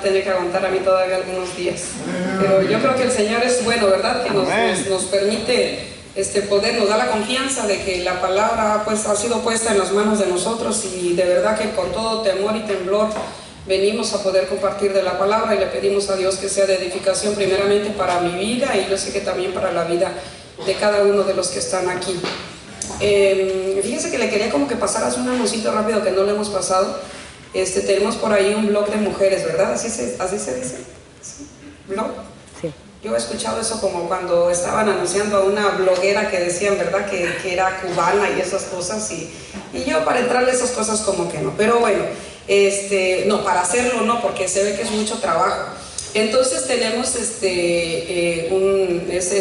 tener que aguantar a mí todavía algunos días. Pero yo creo que el Señor es bueno, ¿verdad? Que nos permite poder, nos da la confianza de que la palabra pues ha sido puesta en las manos de nosotros, y de verdad que con todo temor y temblor venimos a poder compartir de la palabra, y le pedimos a Dios que sea de edificación primeramente para mi vida, y yo sé que también para la vida de cada uno de los que están aquí. Fíjense que le quería como que pasaras un anuncito rápido que no le hemos pasado. Tenemos por ahí un blog de mujeres, ¿verdad? ¿Así se dice? ¿Sí? ¿Blog? Sí. Yo he escuchado eso como cuando estaban anunciando a una bloguera que decían, ¿verdad? Que era cubana y esas cosas, y yo para entrarle a esas cosas como que no. Pero bueno, no, para hacerlo no, porque se ve que es mucho trabajo. Entonces tenemos es de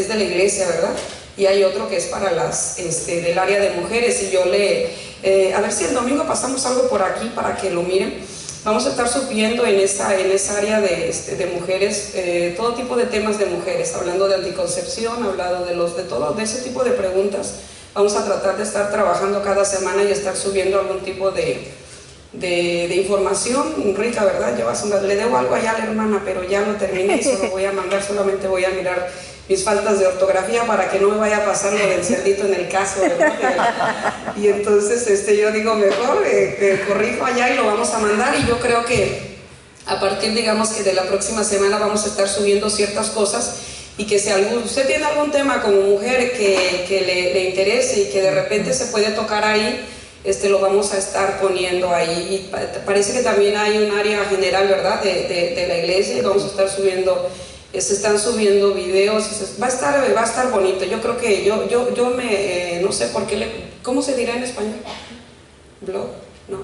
la iglesia, ¿verdad? Y hay otro que es para las, del área de mujeres, y yo a ver si el domingo pasamos algo por aquí para que lo miren. Vamos a estar subiendo en esa área de mujeres, todo tipo de temas de mujeres, hablando de anticoncepción, hablando de ese tipo de preguntas. Vamos a tratar de estar trabajando cada semana y estar subiendo algún tipo de información rica, ¿verdad? Le debo algo allá a la hermana, pero ya lo terminé y solo voy a mandar, solamente voy a mirar mis faltas de ortografía para que no me vaya a pasar lo del cerdito en el caso, ¿verdad? Y entonces yo digo, mejor corrijo allá y lo vamos a mandar, y yo creo que a partir, digamos, que de la próxima semana vamos a estar subiendo ciertas cosas, y que si usted tiene algún tema como mujer que le interese y que de repente se puede tocar ahí, lo vamos a estar poniendo ahí. Y parece que también hay un área general, ¿verdad?, de la iglesia, y vamos a estar subiendo, se están subiendo videos, va a estar bonito. Yo creo que no sé por qué, ¿cómo se dirá en español? ¿Blog? No.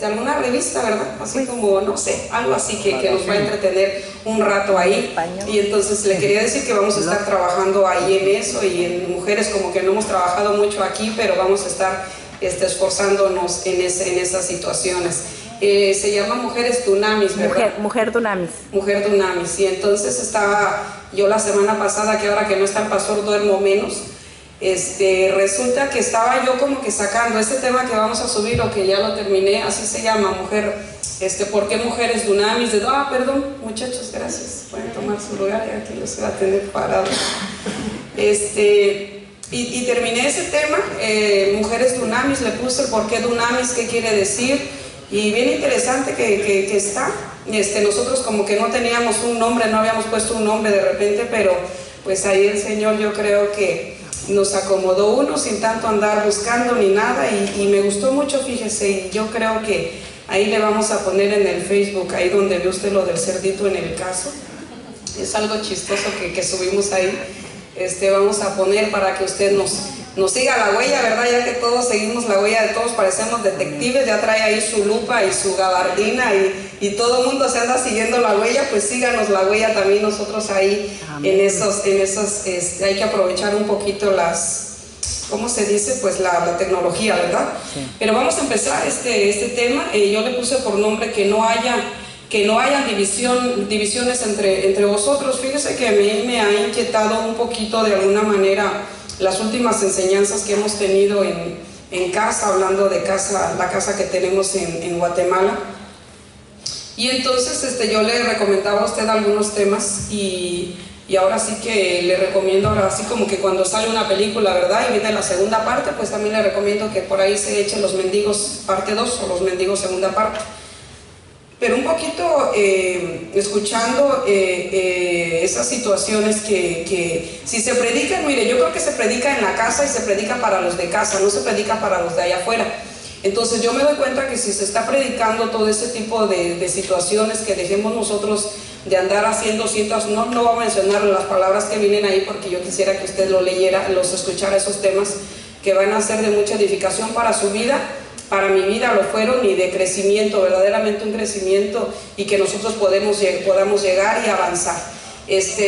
Alguna revista, ¿verdad? Así como, no sé, algo así que nos va a entretener un rato ahí. Y entonces le quería decir que vamos a estar trabajando ahí en eso, y en mujeres como que no hemos trabajado mucho aquí, pero vamos a estar esforzándonos en esas situaciones. Se llama Mujeres Dunamis, ¿verdad? Mujer Dunamis. Mujer Dunamis. Y entonces estaba yo la semana pasada, que ahora que no está el pastor duermo menos, resulta que estaba yo como que sacando este tema que vamos a subir, o que ya lo terminé, así se llama, mujer, ¿por qué Mujeres Dunamis? Perdón, muchachos, gracias, pueden tomar su lugar, y aquí los voy a tener parados. Y terminé ese tema, Mujeres Dunamis, le puse por qué Dunamis, qué quiere decir. Y bien interesante que está. Nosotros como que no teníamos un nombre, no habíamos puesto un nombre de repente, pero pues ahí el Señor, yo creo que nos acomodó uno sin tanto andar buscando ni nada, y me gustó mucho, fíjese, y yo creo que ahí le vamos a poner en el Facebook, ahí donde ve usted lo del cerdito en el caso. Es algo chistoso que subimos ahí. Vamos a poner para que usted nos siga la huella, ¿verdad? Ya que todos seguimos la huella de todos, parecemos detectives, ya trae ahí su lupa y su gabardina, y todo el mundo se anda siguiendo la huella, pues síganos la huella también nosotros ahí. Amén. En esos hay que aprovechar un poquito ¿cómo se dice? Pues la tecnología, ¿verdad? Sí. Pero vamos a empezar este tema. Yo le puse por nombre que no haya divisiones entre vosotros. Fíjese que a mí me ha inquietado un poquito de alguna manera las últimas enseñanzas que hemos tenido en casa, hablando de la casa que tenemos en Guatemala. Y entonces yo le recomendaba a usted algunos temas, y ahora sí que le recomiendo, ahora sí como que cuando sale una película, ¿verdad?, y viene la segunda parte, pues también le recomiendo que por ahí se echen Los Mendigos parte 2 o Los Mendigos segunda parte. Pero un poquito escuchando esas situaciones que si se predican, mire, yo creo que se predica en la casa y se predica para los de casa, no se predica para los de allá afuera. Entonces yo me doy cuenta que si se está predicando todo ese tipo de situaciones, que dejemos nosotros de andar haciendo ciertas, no voy a mencionar las palabras que vienen ahí, porque yo quisiera que usted lo leyera, los escuchara, esos temas que van a ser de mucha edificación para su vida. Para mi vida lo fueron, y de crecimiento, verdaderamente un crecimiento, y que nosotros podamos llegar y avanzar.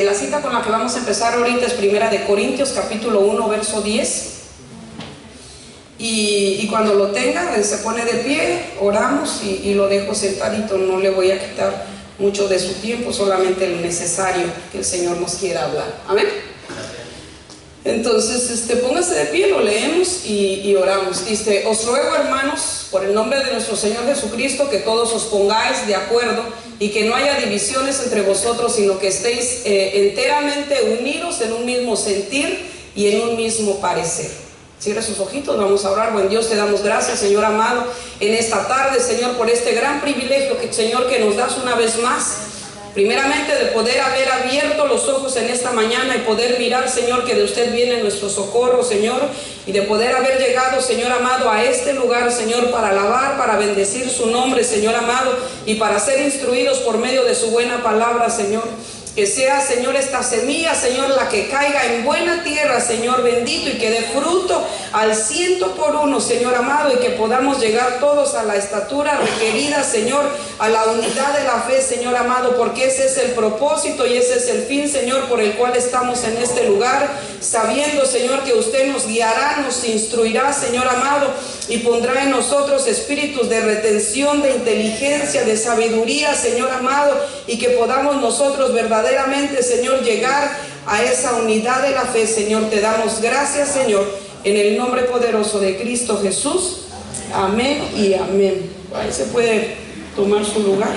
La cita con la que vamos a empezar ahorita es 1 Corintios capítulo 1 verso 10, y cuando lo tenga se pone de pie, oramos, y lo dejo sentadito, no le voy a quitar mucho de su tiempo, solamente lo necesario que el Señor nos quiera hablar. Amén. Entonces, póngase de pie, lo leemos y oramos. Dice: os ruego, hermanos, por el nombre de nuestro Señor Jesucristo, que todos os pongáis de acuerdo y que no haya divisiones entre vosotros, sino que estéis enteramente unidos en un mismo sentir y en un mismo parecer. Cierre sus ojitos, vamos a orar. Buen Dios, te damos gracias, Señor amado, en esta tarde, Señor, por este gran privilegio que, Señor, que nos das una vez más. Primeramente, de poder haber abierto los ojos en esta mañana y poder mirar, Señor, que de usted viene nuestro socorro, Señor, y de poder haber llegado, Señor amado, a este lugar, Señor, para alabar, para bendecir su nombre, Señor amado, y para ser instruidos por medio de su buena palabra, Señor. Que sea, Señor, esta semilla, Señor, la que caiga en buena tierra, Señor bendito, y que dé fruto al 100%, Señor amado, y que podamos llegar todos a la estatura requerida, Señor, a la unidad de la fe, Señor amado, porque ese es el propósito y ese es el fin, Señor, por el cual estamos en este lugar, sabiendo, Señor, que usted nos guiará, nos instruirá, Señor amado, y pondrá en nosotros espíritus de retención, de inteligencia, de sabiduría, Señor amado, y que podamos nosotros verdaderamente, Señor, llegar a esa unidad de la fe. Señor, te damos gracias, Señor, en el nombre poderoso de Cristo Jesús. Amén y amén. Ahí se puede tomar su lugar.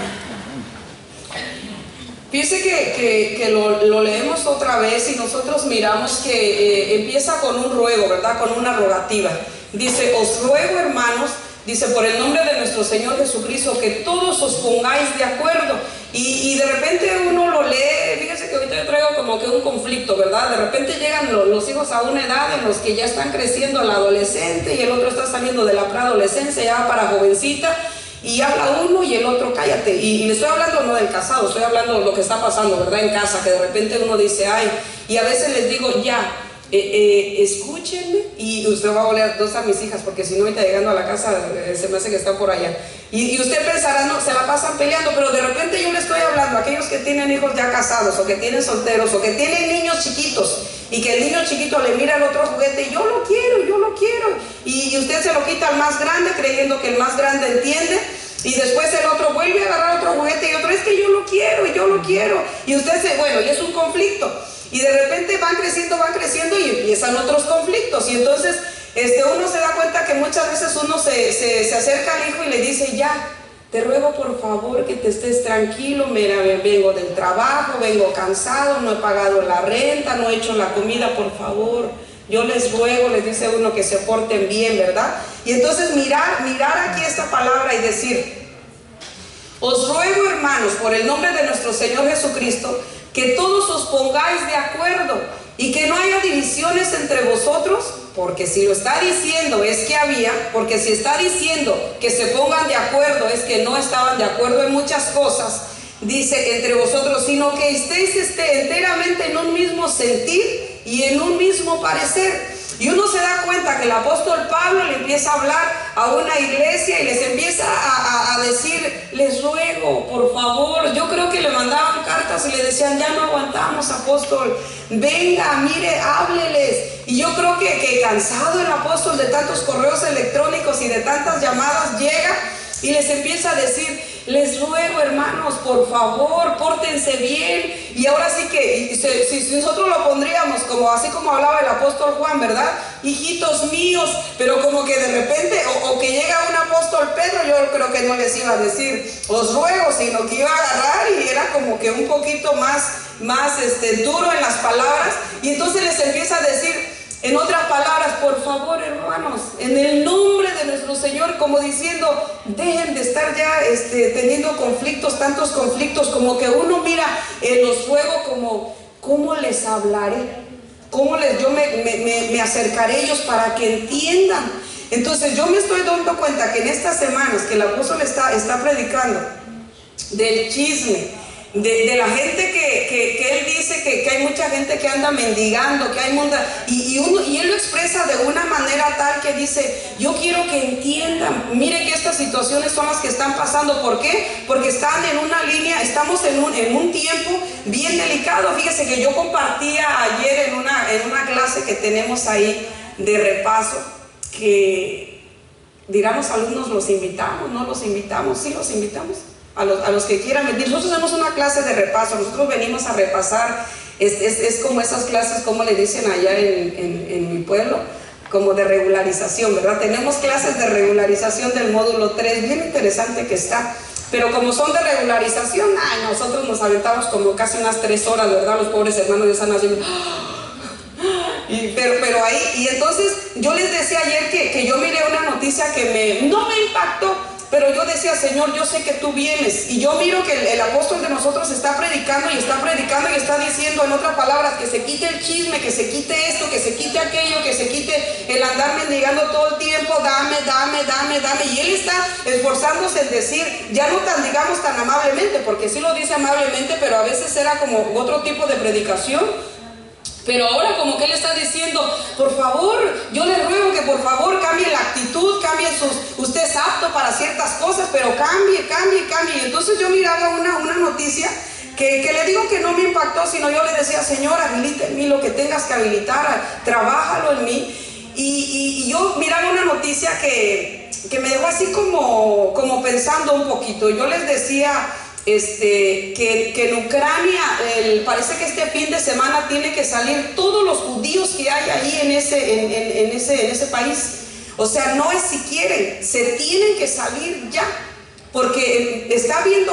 Fíjese que lo leemos otra vez y nosotros miramos que empieza con un ruego, ¿verdad? Con una rogativa. Dice: os ruego, hermanos, dice, por el nombre de nuestro Señor Jesucristo, que todos os pongáis de acuerdo. Y de repente uno lo lee. Fíjese que ahorita yo traigo como que un conflicto, ¿verdad? De repente llegan los hijos a una edad en los que ya están creciendo al adolescente y el otro está saliendo de la preadolescencia ya para jovencita. Y habla uno y el otro cállate. Y le estoy hablando no del casado, estoy hablando de lo que está pasando, ¿verdad? En casa, que de repente uno dice, ay, y a veces les digo, ya, escúchenme. Y usted va a oler dos a mis hijas, porque si no, ahorita llegando a la casa se me hace que están por allá. Y usted pensará, no, se la pasan peleando, pero de repente yo le estoy hablando a aquellos que tienen hijos ya casados, o que tienen solteros, o que tienen niños chiquitos, y que el niño chiquito le mira al otro juguete y yo lo quiero, y usted se lo quita al más grande creyendo que el más grande entiende, y después el otro vuelve a agarrar otro juguete y otro, es que yo lo quiero, y usted bueno, y es un conflicto, y de repente van creciendo y empiezan otros conflictos, y entonces uno se da cuenta que muchas veces uno se acerca al hijo y le dice, ya, te ruego por favor que te estés tranquilo, mira, vengo del trabajo, vengo cansado, no he pagado la renta, no he hecho la comida, por favor, yo les ruego, les dice uno, que se porten bien, ¿verdad? Y entonces mirar aquí esta palabra y decir, os ruego, hermanos, por el nombre de nuestro Señor Jesucristo, que todos os pongáis de acuerdo y que no haya divisiones entre vosotros, porque si lo está diciendo es que había, porque si está diciendo que se pongan de acuerdo es que no estaban de acuerdo en muchas cosas, dice entre vosotros, sino que estéis enteramente en un mismo sentir y en un mismo parecer. Y uno se da cuenta que el apóstol Pablo le empieza a hablar a una iglesia y les empieza a decir, les ruego, por favor. Yo creo que le mandaban cartas y le decían, ya no aguantamos, apóstol, venga, mire, hábleles. Y yo creo que cansado el apóstol de tantos correos electrónicos y de tantas llamadas, llega y les empieza a decir, les ruego, hermanos, por favor, pórtense bien. Y ahora sí que, si nosotros lo pondríamos como así como hablaba el apóstol Juan, ¿verdad? Hijitos míos, pero como que de repente, o que llega un apóstol Pedro, yo creo que no les iba a decir, os ruego, sino que iba a agarrar y era como que un poquito más duro en las palabras. Y entonces les empieza a decir, en otras palabras, por favor, hermanos, en el nombre de nuestro Señor, como diciendo, dejen de estar ya teniendo conflictos, tantos conflictos, como que uno mira los ruego como, ¿cómo les hablaré? Yo me acercaré a ellos para que entiendan? Entonces yo me estoy dando cuenta que en estas semanas que el apóstol está predicando del chisme, de la gente que él dice que hay mucha gente que anda mendigando, que hay y él lo expresa de una manera tal que dice, yo quiero que entiendan, miren que estas situaciones son las que están pasando. ¿Por qué? Porque están en una línea, estamos en un tiempo bien delicado. Fíjese que yo compartía ayer en una clase que tenemos ahí de repaso, que dirán los alumnos, ¿los invitamos? ¿No los invitamos? Sí, los invitamos. A los que quieran venir. Nosotros hacemos una clase de repaso, nosotros venimos a repasar Es como esas clases, como le dicen allá en mi pueblo, como de regularización, ¿verdad? Tenemos clases de regularización del módulo 3, bien interesante que está. Pero como son de regularización, nosotros nos aventamos como casi unas 3 horas, ¿verdad? Los pobres hermanos ya están haciendo... Pero ahí, y entonces yo les decía ayer que yo miré una noticia que no me impactó, pero yo decía, Señor, yo sé que tú vienes, y yo miro que el apóstol de nosotros está predicando y está diciendo, en otras palabras, que se quite el chisme, que se quite esto, que se quite aquello, que se quite el andar mendigando todo el tiempo, dame, y él está esforzándose en decir, ya no tan, digamos, tan amablemente, porque sí lo dice amablemente, pero a veces era como otro tipo de predicación. Pero ahora como que él está diciendo, por favor, yo le ruego que por favor cambie la actitud, usted es apto para ciertas cosas, pero cambie. Y entonces yo miraba una noticia que le digo que no me impactó, sino yo le decía, Señor, habilita en mí lo que tengas que habilitar, trabájalo en mí. Y yo miraba una noticia que me dejó así como pensando un poquito. Yo les decía... que en Ucrania parece que este fin de semana tiene que salir todos los judíos que hay ahí en ese país. O sea, no es si quieren, se tienen que salir ya, porque está habiendo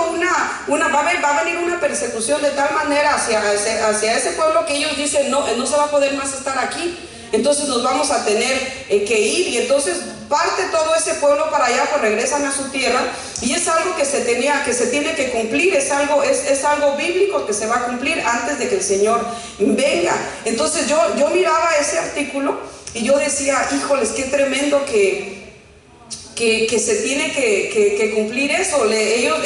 va a venir una persecución de tal manera hacia ese pueblo que ellos dicen, no se va a poder más estar aquí. Entonces nos vamos a tener que ir, y entonces parte todo ese pueblo para allá, pues regresan a su tierra, y es algo que se tiene que cumplir, es algo bíblico que se va a cumplir antes de que el Señor venga. Entonces yo miraba ese artículo y yo decía, híjoles, qué tremendo que se tiene que cumplir eso. Ellos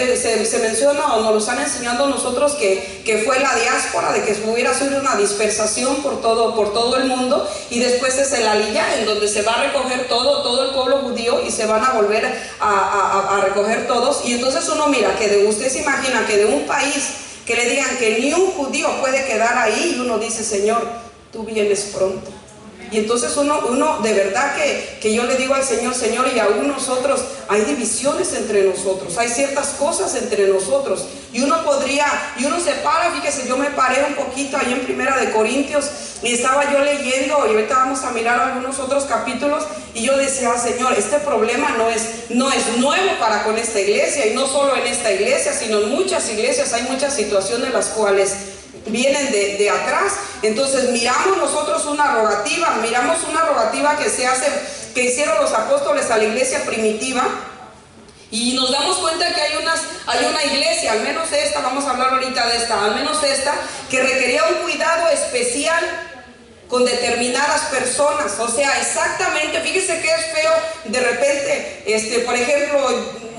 se menciona, o nos lo están enseñando a nosotros, que fue la diáspora, de que hubiera sido una dispersación por todo el mundo, y después es el aliyá, en donde se va a recoger todo el pueblo judío, y se van a volver a recoger todos. Y entonces uno mira que usted se imagina que de un país que le digan que ni un judío puede quedar ahí, y uno dice, Señor, tú vienes pronto. Y entonces uno de verdad que yo le digo al Señor, Señor, y aún nosotros, hay divisiones entre nosotros, hay ciertas cosas entre nosotros, y uno se para. Fíjese, yo me paré un poquito ahí en Primera de Corintios, y estaba yo leyendo, y ahorita vamos a mirar algunos otros capítulos, y yo decía, Señor, este problema no es nuevo para con esta iglesia, y no solo en esta iglesia, sino en muchas iglesias hay muchas situaciones las cuales vienen de atrás. Entonces miramos nosotros una rogativa que hicieron los apóstoles a la iglesia primitiva, y nos damos cuenta que hay una iglesia, al menos esta, vamos a hablar ahorita de esta, al menos esta, que requería un cuidado especial con determinadas personas. O sea, exactamente, fíjese que es feo de repente, por ejemplo,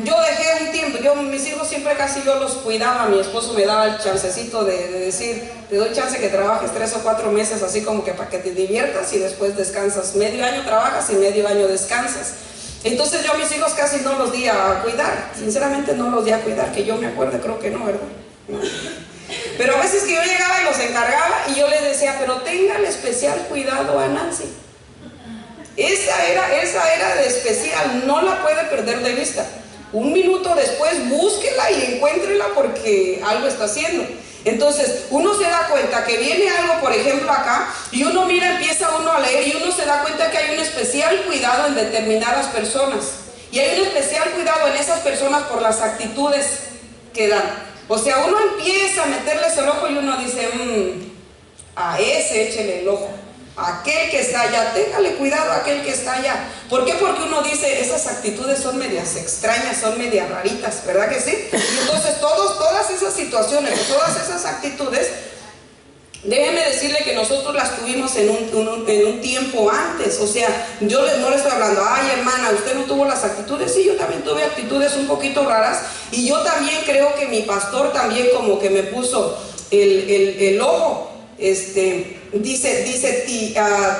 yo dejé un tiempo, mis hijos siempre casi yo los cuidaba, mi esposo me daba el chancecito de decir, te doy chance que trabajes 3 o 4 meses, así como que para que te diviertas, y después descansas, medio año trabajas y medio año descansas. Entonces yo a mis hijos casi no los di a cuidar, sinceramente no los di a cuidar, que yo me acuerde, creo que no, ¿verdad? No. Pero a veces que yo llegaba y los encargaba, y yo les decía, pero tengan especial cuidado a Nancy. Esa era de especial, no la puede perder de vista. Un minuto después búsquela y encuéntrela, porque algo está haciendo. Entonces uno se da cuenta que viene algo, por ejemplo acá, y uno mira, empieza uno a leer, y uno se da cuenta que hay un especial cuidado en determinadas personas, y hay un especial cuidado en esas personas por las actitudes que dan. O sea, uno empieza a meterles el ojo, y uno dice, a ese échele el ojo, aquel que está allá, téngale cuidado a aquel que está allá. ¿Por qué? Porque uno dice, esas actitudes son medias extrañas, son medias raritas, ¿verdad que sí? Y entonces todas esas situaciones, todas esas actitudes, déjeme decirle que nosotros las tuvimos en un tiempo antes. O sea, yo no le estoy hablando, ay hermana, usted no tuvo las actitudes. Sí, yo también tuve actitudes un poquito raras, y yo también creo que mi pastor también como que me puso el ojo. Dice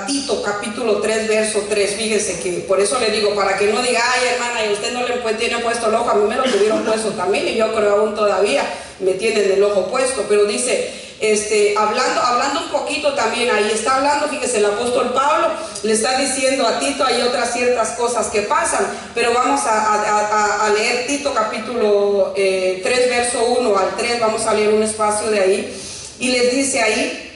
Tito capítulo 3 verso 3, fíjese que por eso le digo, para que no diga, ay hermana, y usted no le tiene puesto el ojo, a mí me lo tuvieron puesto también, y yo creo aún todavía me tienen el ojo puesto. Pero dice, hablando un poquito también, ahí está hablando, fíjese, el apóstol Pablo le está diciendo a Tito, hay otras ciertas cosas que pasan, pero vamos a leer Tito capítulo 3 verso 1 al 3, vamos a leer un espacio de ahí, y les dice ahí,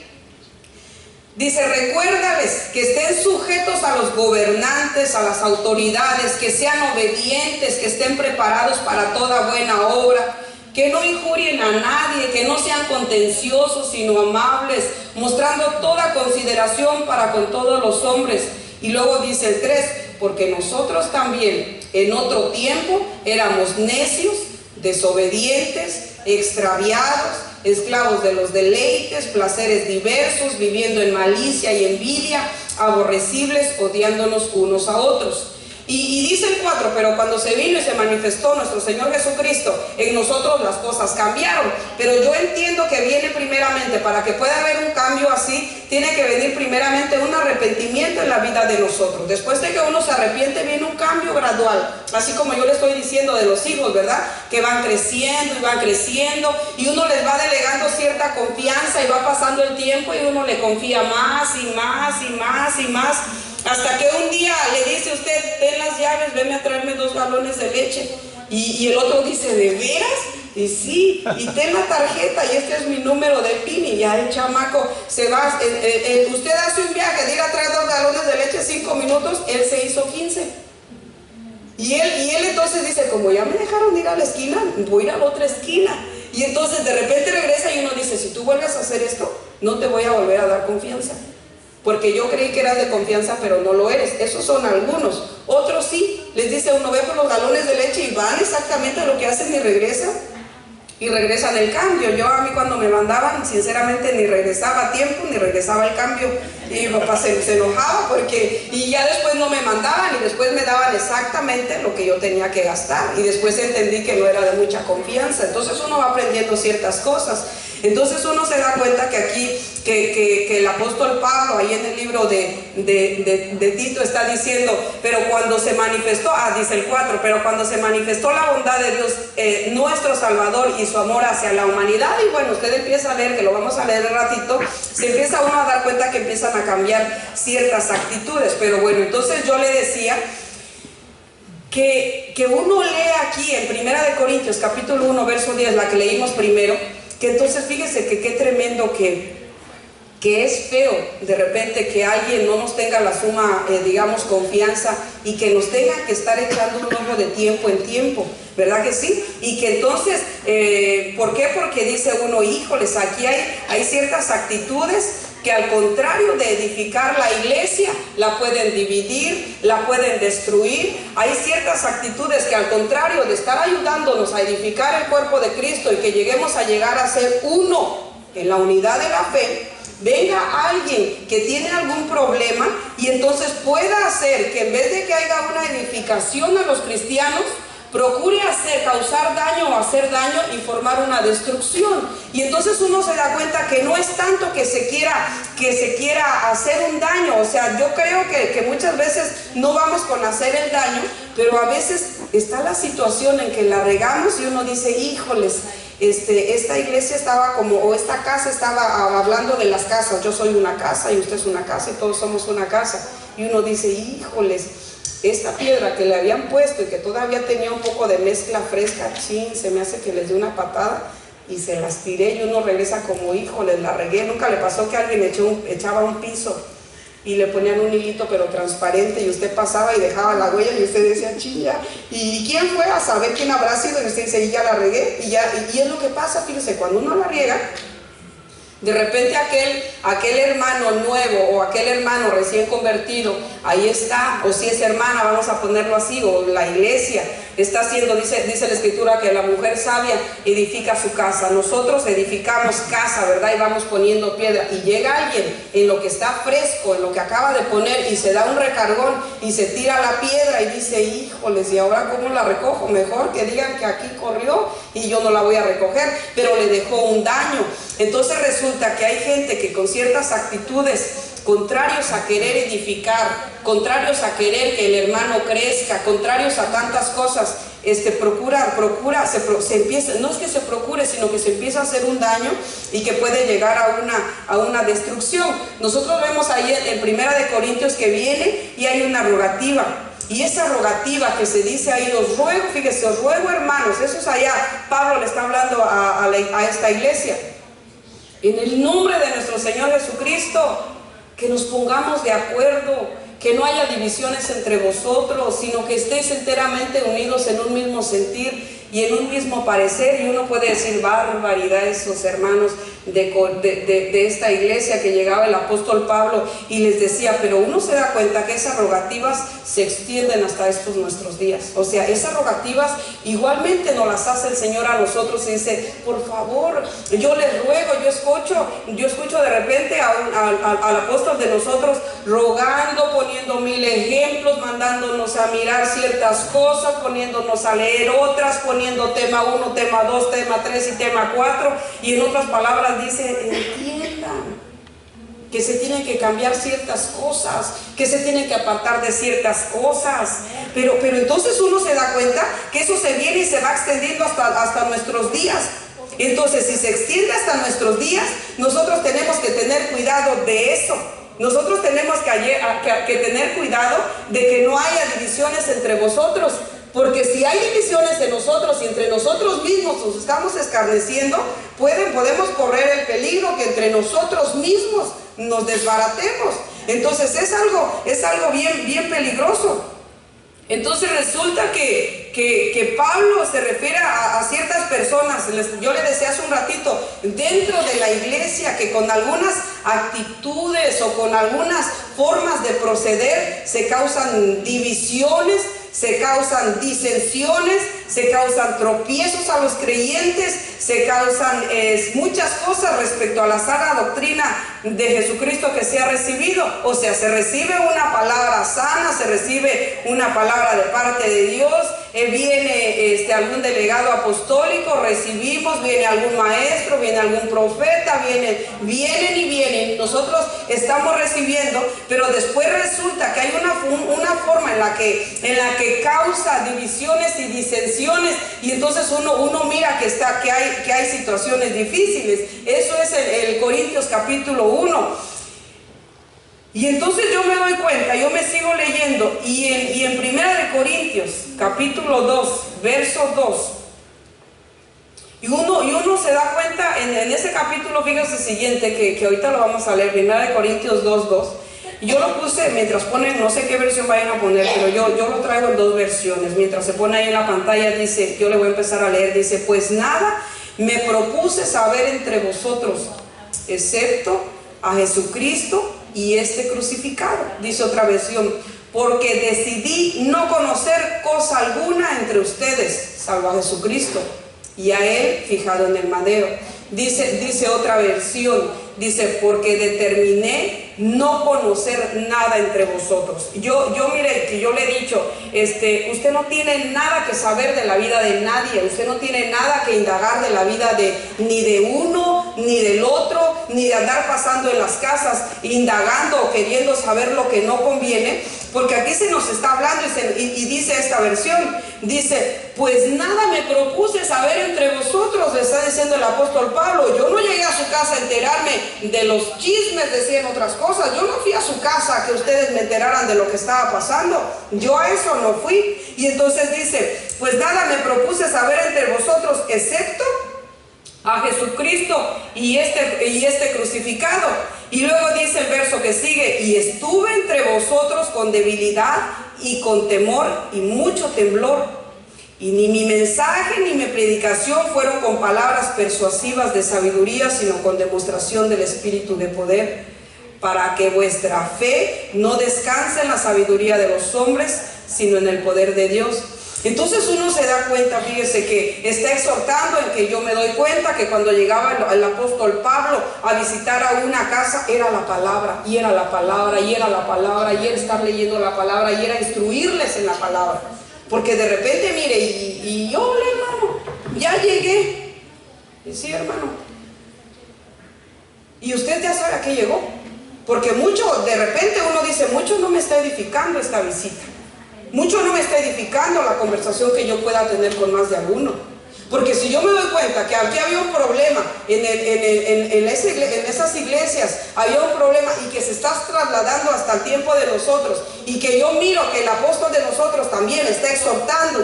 Dice, recuérdales que estén sujetos a los gobernantes, a las autoridades, que sean obedientes, que estén preparados para toda buena obra, que no injurien a nadie, que no sean contenciosos, sino amables, mostrando toda consideración para con todos los hombres. Y luego dice el 3, porque nosotros también en otro tiempo éramos necios, desobedientes, extraviados, esclavos de los deleites, placeres diversos, viviendo en malicia y envidia, aborrecibles, odiándonos unos a otros. Y dice el 4, pero cuando se vino y se manifestó nuestro Señor Jesucristo, en nosotros las cosas cambiaron. Pero yo entiendo que viene primeramente, para que pueda haber un cambio así, tiene que venir primeramente un arrepentimiento en la vida de nosotros. Después de que uno se arrepiente, viene un cambio gradual. Así como yo le estoy diciendo de los hijos, ¿verdad? Que van creciendo y van creciendo, y uno les va delegando cierta confianza, y va pasando el tiempo, y uno le confía más y más y más y más. Hasta que un día le dice usted, ten las llaves, venme a traerme 2 galones de leche. Y el otro dice, ¿de veras? Y sí, y ten la tarjeta, y este es mi número de PIN. Y ya el chamaco se va, usted hace un viaje de ir a traer 2 galones de leche, 5 minutos, él se hizo 15. Y él entonces dice, como ya me dejaron ir a la esquina, voy a ir a la otra esquina. Y entonces de repente regresa y uno dice, si tú vuelves a hacer esto, no te voy a volver a dar confianza. Porque yo creí que eras de confianza, pero no lo eres. Esos son algunos. Otros sí. Les dice uno, ve por los galones de leche y van exactamente a lo que hacen y regresan. Y regresan el cambio. Yo a mí cuando me mandaban, sinceramente ni regresaba a tiempo, ni regresaba el cambio. Y mi papá se enojaba porque... Y ya después no me mandaban y después me daban exactamente lo que yo tenía que gastar. Y después entendí que no era de mucha confianza. Entonces uno va aprendiendo ciertas cosas. Entonces uno se da cuenta que aquí, que el apóstol Pablo, ahí en el libro de Tito, está diciendo, pero cuando se manifestó, dice el 4, pero cuando se manifestó la bondad de Dios, nuestro Salvador, y su amor hacia la humanidad, y bueno, usted empieza a leer, que lo vamos a leer un ratito, se empieza uno a dar cuenta que empiezan a cambiar ciertas actitudes. Pero bueno, entonces yo le decía que uno lee aquí en 1 Corintios capítulo 1 verso 10, la que leímos primero, que entonces fíjese que qué tremendo que es feo de repente que alguien no nos tenga la suma, digamos, confianza, y que nos tenga que estar echando un ojo de tiempo en tiempo, ¿verdad que sí? Y que entonces, ¿por qué? Porque dice uno, híjoles, aquí hay ciertas actitudes que al contrario de edificar la iglesia, la pueden dividir, la pueden destruir. Hay ciertas actitudes que al contrario de estar ayudándonos a edificar el cuerpo de Cristo y que lleguemos a llegar a ser uno en la unidad de la fe, venga alguien que tiene algún problema y entonces pueda hacer que en vez de que haya una edificación a los cristianos, procure causar daño o hacer daño y formar una destrucción. Y entonces uno se da cuenta que no es tanto que se quiera hacer un daño. O sea, yo creo que muchas veces no vamos con hacer el daño, pero a veces está la situación en que la regamos y uno dice, híjoles, esta iglesia estaba como, o esta casa estaba hablando de las casas. Yo soy una casa y usted es una casa y todos somos una casa. Y uno dice, híjoles, esta piedra que le habían puesto y que todavía tenía un poco de mezcla fresca, se me hace que les dé una patada y se las tiré, y uno regresa como, híjole, la regué. Nunca le pasó que alguien echaba un piso y le ponían un hilito pero transparente, y usted pasaba y dejaba la huella y usted decía, chilla, ¿y quién fue? A saber quién habrá sido. Y usted dice, y ya la regué. Y es lo que pasa, fíjese, cuando uno la riega, de repente aquel hermano nuevo o aquel hermano recién convertido, ahí está, o si es hermana, vamos a ponerlo así, o la iglesia está haciendo, dice la escritura que la mujer sabia edifica su casa. Nosotros edificamos casa, ¿verdad? Y vamos poniendo piedra, y llega alguien en lo que está fresco, en lo que acaba de poner, y se da un recargón y se tira la piedra y dice, híjoles, ¿y ahora cómo la recojo? Mejor que digan que aquí corrió y yo no la voy a recoger, pero le dejó un daño. Entonces resulta que hay gente que con ciertas actitudes, contrarios a querer edificar, contrarios a querer que el hermano crezca, contrarios a tantas cosas, se empieza, no es que se procure, sino que se empieza a hacer un daño y que puede llegar a una destrucción. Nosotros vemos ahí en 1 Corintios que viene y hay una rogativa. Y esa rogativa que se dice ahí, os ruego, fíjese, os ruego hermanos, eso es allá, Pablo le está hablando a esta iglesia, en el nombre de nuestro Señor Jesucristo, que nos pongamos de acuerdo, que no haya divisiones entre vosotros, sino que estéis enteramente unidos en un mismo sentir y en un mismo parecer. Y uno puede decir barbaridad, esos hermanos de esta iglesia, que llegaba el apóstol Pablo y les decía, pero uno se da cuenta que esas rogativas se extienden hasta estos nuestros días. O sea, esas rogativas igualmente nos las hace el Señor a nosotros y dice, por favor, yo les ruego. Yo escucho de repente al apóstol de nosotros rogando, poniendo 1000 ejemplos, mandándonos a mirar ciertas cosas, poniéndonos a leer otras, poniendo tema 1, tema 2, tema 3 y tema 4, y en otras palabras dice, entiendan que se tienen que cambiar ciertas cosas, que se tienen que apartar de ciertas cosas, pero entonces uno se da cuenta que eso se viene y se va extendiendo hasta nuestros días. Entonces, si se extiende hasta nuestros días, nosotros tenemos que tener cuidado de eso. Nosotros tenemos que tener cuidado de que no haya divisiones entre vosotros, porque si hay divisiones en nosotros y entre nosotros mismos nos estamos escarneciendo, podemos correr el peligro que entre nosotros mismos nos desbaratemos. Entonces es algo bien peligroso. Entonces resulta que Pablo se refiere a ciertas personas. Yo le decía hace un ratito, dentro de la iglesia, que con algunas actitudes o con algunas formas de proceder se causan divisiones, se causan disensiones, se causan tropiezos a los creyentes, se causan muchas cosas respecto a la sana doctrina de Jesucristo que se ha recibido. O sea, se recibe una palabra sana, se recibe una palabra de parte de Dios, viene algún delegado apostólico, recibimos, viene algún maestro, viene algún profeta, vienen, nosotros estamos recibiendo, pero después resulta que hay una forma en la que causa divisiones y disensiones, y entonces uno mira que hay situaciones difíciles. Eso es el Corintios capítulo 1. Y entonces yo me doy cuenta, yo me sigo leyendo, y en Primera de Corintios capítulo 2, verso 2, y uno se da cuenta en ese capítulo, fíjense siguiente, que ahorita lo vamos a leer, Primera de Corintios 2, 2. Yo lo puse, mientras ponen, no sé qué versión vayan a poner, pero yo lo traigo en dos versiones. Mientras se pone ahí en la pantalla, dice, yo le voy a empezar a leer, dice, pues nada me propuse saber entre vosotros, excepto a Jesucristo y este crucificado. Dice otra versión, porque decidí no conocer cosa alguna entre ustedes, salvo a Jesucristo y a Él fijado en el madero. Dice otra versión, dice, porque determiné no conocer nada entre vosotros. Yo mire, que yo le he dicho, usted no tiene nada que saber de la vida de nadie, usted no tiene nada que indagar de la vida ni de uno, ni del otro, ni de andar pasando en las casas, indagando o queriendo saber lo que no conviene, porque aquí se nos está hablando y dice esta versión, dice, pues nada me propuse saber entre vosotros, le está diciendo el apóstol Pablo. Yo no llegué a su casa a enterarme de los chismes, decían otras cosas. Yo no fui a su casa a que ustedes me enteraran de lo que estaba pasando. Yo a eso no fui. Y entonces dice, pues nada me propuse saber entre vosotros, excepto a Jesucristo y este crucificado. Y luego dice el verso que sigue, y estuve entre vosotros con debilidad y con temor y mucho temblor. Y ni mi mensaje ni mi predicación fueron con palabras persuasivas de sabiduría, sino con demostración del Espíritu de poder, para que vuestra fe no descanse en la sabiduría de los hombres, sino en el poder de Dios. Entonces uno se da cuenta, fíjese, que está exhortando en que yo me doy cuenta que cuando llegaba el apóstol Pablo a visitar a una casa, era la palabra, y era la palabra, y era la palabra, y era estar leyendo la palabra, y era instruirles en la palabra. Porque de repente, mire, y yo, hermano, ya llegué. Y sí, hermano. Y usted ya sabe a qué llegó. Porque de repente uno dice, mucho no me está edificando esta visita. Mucho no me está edificando la conversación que yo pueda tener con más de alguno. Porque si yo me doy cuenta que aquí había un problema en esas iglesias, había un problema y que se está trasladando hasta el tiempo de nosotros, y que yo miro que el apóstol de nosotros también está exhortando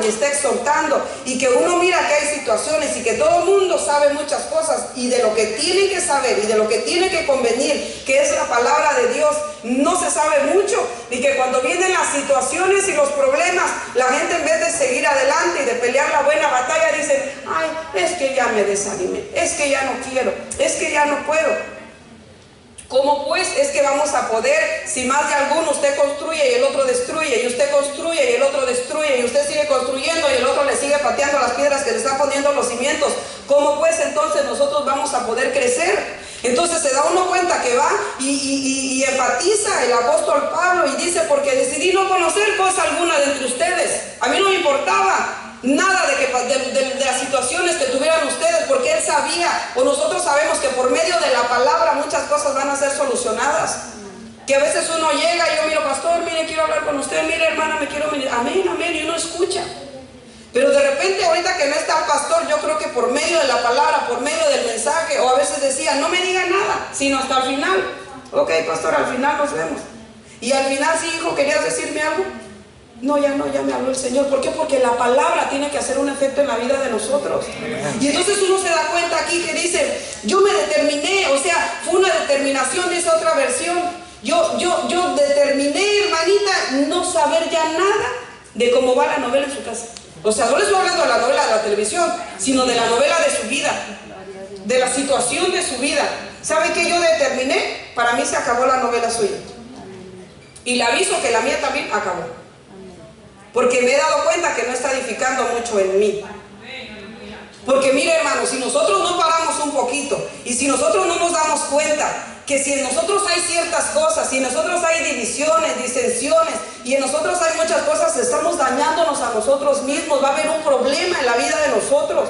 y que uno mira que hay situaciones y que todo el mundo sabe muchas cosas, y de lo que tiene que saber y de lo que tiene que convenir, que es la palabra de Dios, no se sabe mucho, y que cuando vienen las situaciones y los problemas, la gente en vez de seguir adelante y de pelear la buena batalla, dicen: ay, es que ya me desanimé, es que ya no quiero, es que ya no puedo. ¿Cómo pues es que vamos a poder, si más de alguno usted construye y el otro destruye, y usted construye y el otro destruye, y usted sigue construyendo y el otro le sigue pateando las piedras que le están poniendo los cimientos? ¿Cómo pues entonces nosotros vamos a poder crecer? Entonces se da uno cuenta que va y enfatiza el apóstol Pablo y dice: porque decidí no conocer cosa alguna de entre ustedes. A mí no me importaba nada de las situaciones que tuvieran ustedes, porque él sabía, o nosotros sabemos, que por medio de la palabra muchas cosas van a ser solucionadas. Que a veces uno llega y yo miro: pastor, mire, quiero hablar con usted, mire, hermana, me quiero venir, amén, amén, y uno escucha. Pero de repente, ahorita que no está el pastor, yo creo que por medio de la palabra, por medio del mensaje, o a veces decía: no me diga nada, sino hasta el final. Ok, pastor, al final nos vemos. Y al final: sí, hijo, ¿querías decirme algo? No, ya me habló el Señor. ¿Por qué? Porque la palabra tiene que hacer un efecto en la vida de nosotros. Y entonces uno se da cuenta aquí que dice: yo me determiné, o sea, fue una determinación, dice otra versión. Yo determiné, hermanita, no saber ya nada de cómo va la novela en su casa. O sea, no les estoy hablando de la novela de la televisión, sino de la novela de su vida, de la situación de su vida. ¿Sabe qué yo determiné? Para mí se acabó la novela suya. Y le aviso que la mía también acabó. Porque me he dado cuenta que no está edificando mucho en mí. Porque mire, hermanos, si nosotros no paramos un poquito, y si nosotros no nos damos cuenta que si en nosotros hay ciertas cosas, si en nosotros hay divisiones, disensiones, y en nosotros hay muchas cosas, estamos dañándonos a nosotros mismos, va a haber un problema en la vida de nosotros.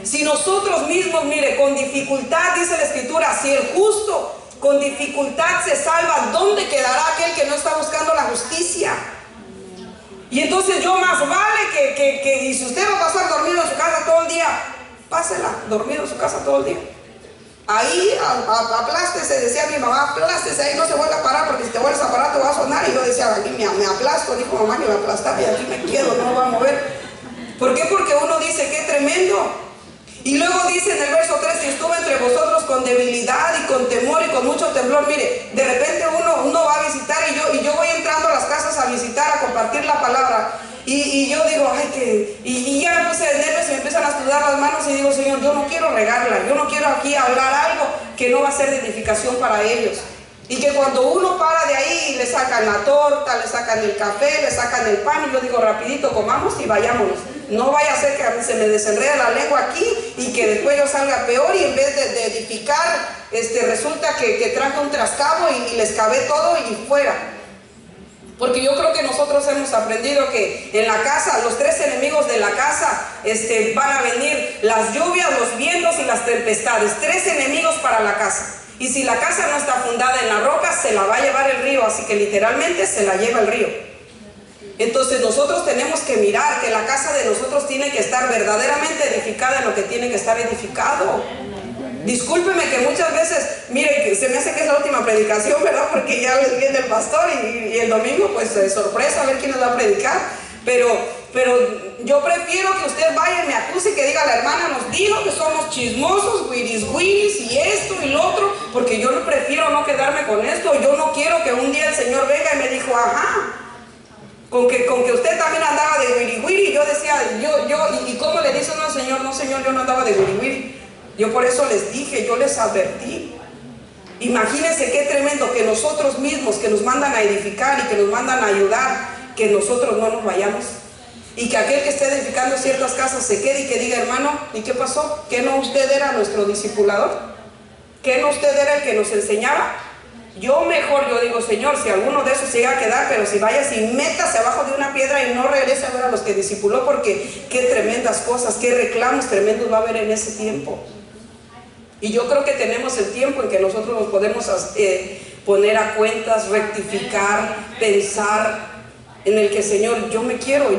Si nosotros mismos, mire, con dificultad, dice la Escritura, si el justo con dificultad se salva, ¿dónde quedará aquel que no está buscando la justicia? Y entonces yo más vale que y si usted va a pasar dormido en su casa todo el día, pásela dormido en su casa todo el día. Ahí aplástese, decía mi mamá, aplástese ahí, no se vuelva a parar, porque si te vuelves a parar te va a sonar. Y yo decía: aquí me aplasto, dijo mamá que me aplastaba, y aquí me quedo, no me voy a mover. ¿Por qué? Porque uno dice: qué tremendo. Y luego dice en el verso 3: si estuve entre vosotros con debilidad y con temor y con mucho temblor. Mire, de repente uno va a visitar, y yo voy entrando a las casas a visitar, a compartir la palabra, y yo digo: ay, que... Y ya me puse de nervios y me empiezan a sudar las manos, y digo: Señor, yo no quiero regarla, yo no quiero aquí hablar algo que no va a ser de edificación para ellos. Y que cuando uno para de ahí, le sacan la torta, le sacan el café, le sacan el pan, y yo digo: rapidito, comamos y vayámonos. No vaya a ser que a mí se me desenrede la lengua aquí y que después yo salga peor, y en vez de edificar, resulta que traje un trascabo y les cabé todo y fuera. Porque yo creo que nosotros hemos aprendido que en la casa, los tres enemigos de la casa van a venir: las lluvias, los vientos y las tempestades. Tres enemigos para la casa. Y si la casa no está fundada en la roca, se la va a llevar el río. Así que literalmente se la lleva el río. Entonces nosotros tenemos que mirar que la casa de nosotros tiene que estar verdaderamente edificada en lo que tiene que estar edificado. Discúlpeme que muchas veces, mire, se me hace que es la última predicación, ¿verdad? Porque ya viene el pastor y el domingo, pues sorpresa, a ver quién nos va a predicar. Pero yo prefiero que usted vaya y me acuse y que diga: la hermana nos dijo que somos chismosos, willis y esto y lo otro, porque yo prefiero no quedarme con esto. Yo no quiero que un día el Señor venga y me dijo: ajá, con que usted también andaba de wiri. Yo decía, ¿y cómo le dice uno al Señor? No, Señor, yo no andaba de wiri. Yo por eso les dije, yo les advertí. Imagínense qué tremendo que nosotros mismos, que nos mandan a edificar y que nos mandan a ayudar, que nosotros no nos vayamos. Y que aquel que esté edificando ciertas casas se quede y que diga: hermano, ¿y qué pasó? ¿Que no usted era nuestro discipulador? ¿Que no usted era el que nos enseñaba? Yo digo: Señor, si alguno de esos se llega a quedar, pero si vaya, si métase abajo de una piedra y no regrese a ver a los que discipuló, porque qué tremendas cosas, qué reclamos tremendos va a haber en ese tiempo. Y yo creo que tenemos el tiempo en que nosotros nos podemos poner a cuentas, rectificar, pensar, en el que, Señor, yo me quiero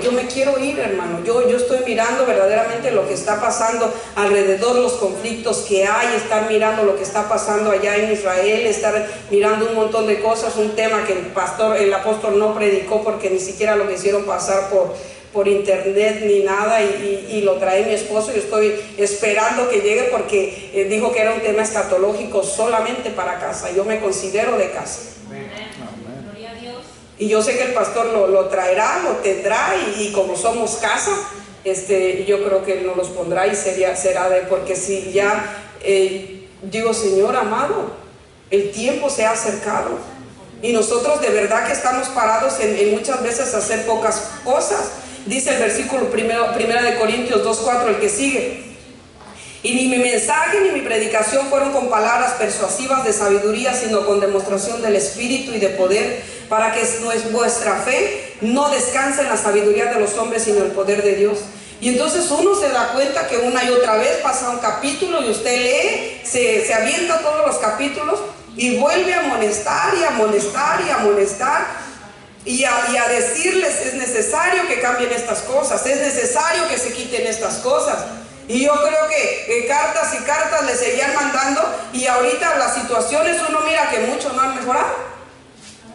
ir, hermano. Yo estoy mirando verdaderamente lo que está pasando alrededor, los conflictos que hay, estar mirando lo que está pasando allá en Israel, estar mirando un montón de cosas, un tema que el apóstol no predicó porque ni siquiera lo quisieron pasar por internet ni nada, y lo trae mi esposo. Yo estoy esperando que llegue porque dijo que era un tema escatológico solamente para casa. Yo me considero de casa. Y yo sé que el pastor lo traerá, lo tendrá, y como somos casa, yo creo que él nos los pondrá y será de, porque si ya, digo, Señor amado, el tiempo se ha acercado y nosotros de verdad que estamos parados en muchas veces a hacer pocas cosas. Dice el versículo primera de Corintios 2:4, el que sigue: y ni mi mensaje ni mi predicación fueron con palabras persuasivas de sabiduría, sino con demostración del Espíritu y de poder, para que vuestra fe no descanse en la sabiduría de los hombres, sino en el poder de Dios. Y entonces uno se da cuenta que una y otra vez pasa un capítulo y usted lee, se avienta todos los capítulos y vuelve a amonestar y amonestar y amonestar y a decirles: es necesario que cambien estas cosas, es necesario que se quiten estas cosas. Y yo creo que cartas y cartas le seguían mandando, y ahorita las situaciones uno mira que mucho no han mejorado,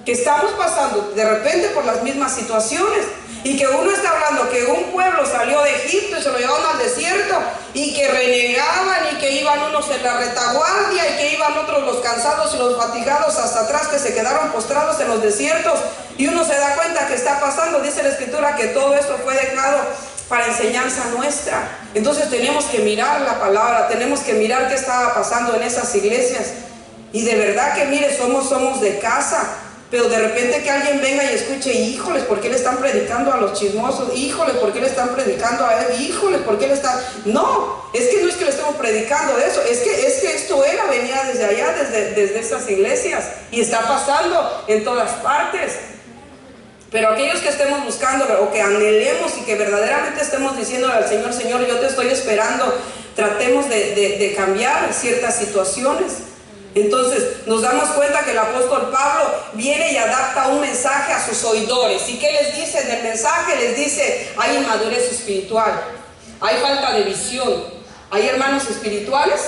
que estamos pasando de repente por las mismas situaciones, y que uno está hablando que un pueblo salió de Egipto y se lo llevaron al desierto, y que renegaban, y que iban unos en la retaguardia, y que iban otros los cansados y los fatigados hasta atrás, que se quedaron postrados en los desiertos. Y uno se da cuenta que está pasando, dice la Escritura, que todo esto fue dejado para enseñanza nuestra. Entonces tenemos que mirar la palabra, tenemos que mirar qué estaba pasando en esas iglesias. Y de verdad que mire, somos de casa, pero de repente que alguien venga y escuche: híjoles, ¿por qué le están predicando a los chismosos? Híjoles, ¿por qué le están predicando a él? Híjoles, ¿por qué le están...? No, es que no es que le estemos predicando de eso, es que esto venía desde allá, desde esas iglesias, y está pasando en todas partes. Pero aquellos que estemos buscando, o que anhelemos y que verdaderamente estemos diciendo al Señor: Señor, yo te estoy esperando, tratemos de cambiar ciertas situaciones. Entonces nos damos cuenta que el apóstol Pablo viene y adapta un mensaje a sus oidores. ¿Y qué les dice en el mensaje? Les dice: hay inmadurez espiritual, hay falta de visión, hay hermanos espirituales,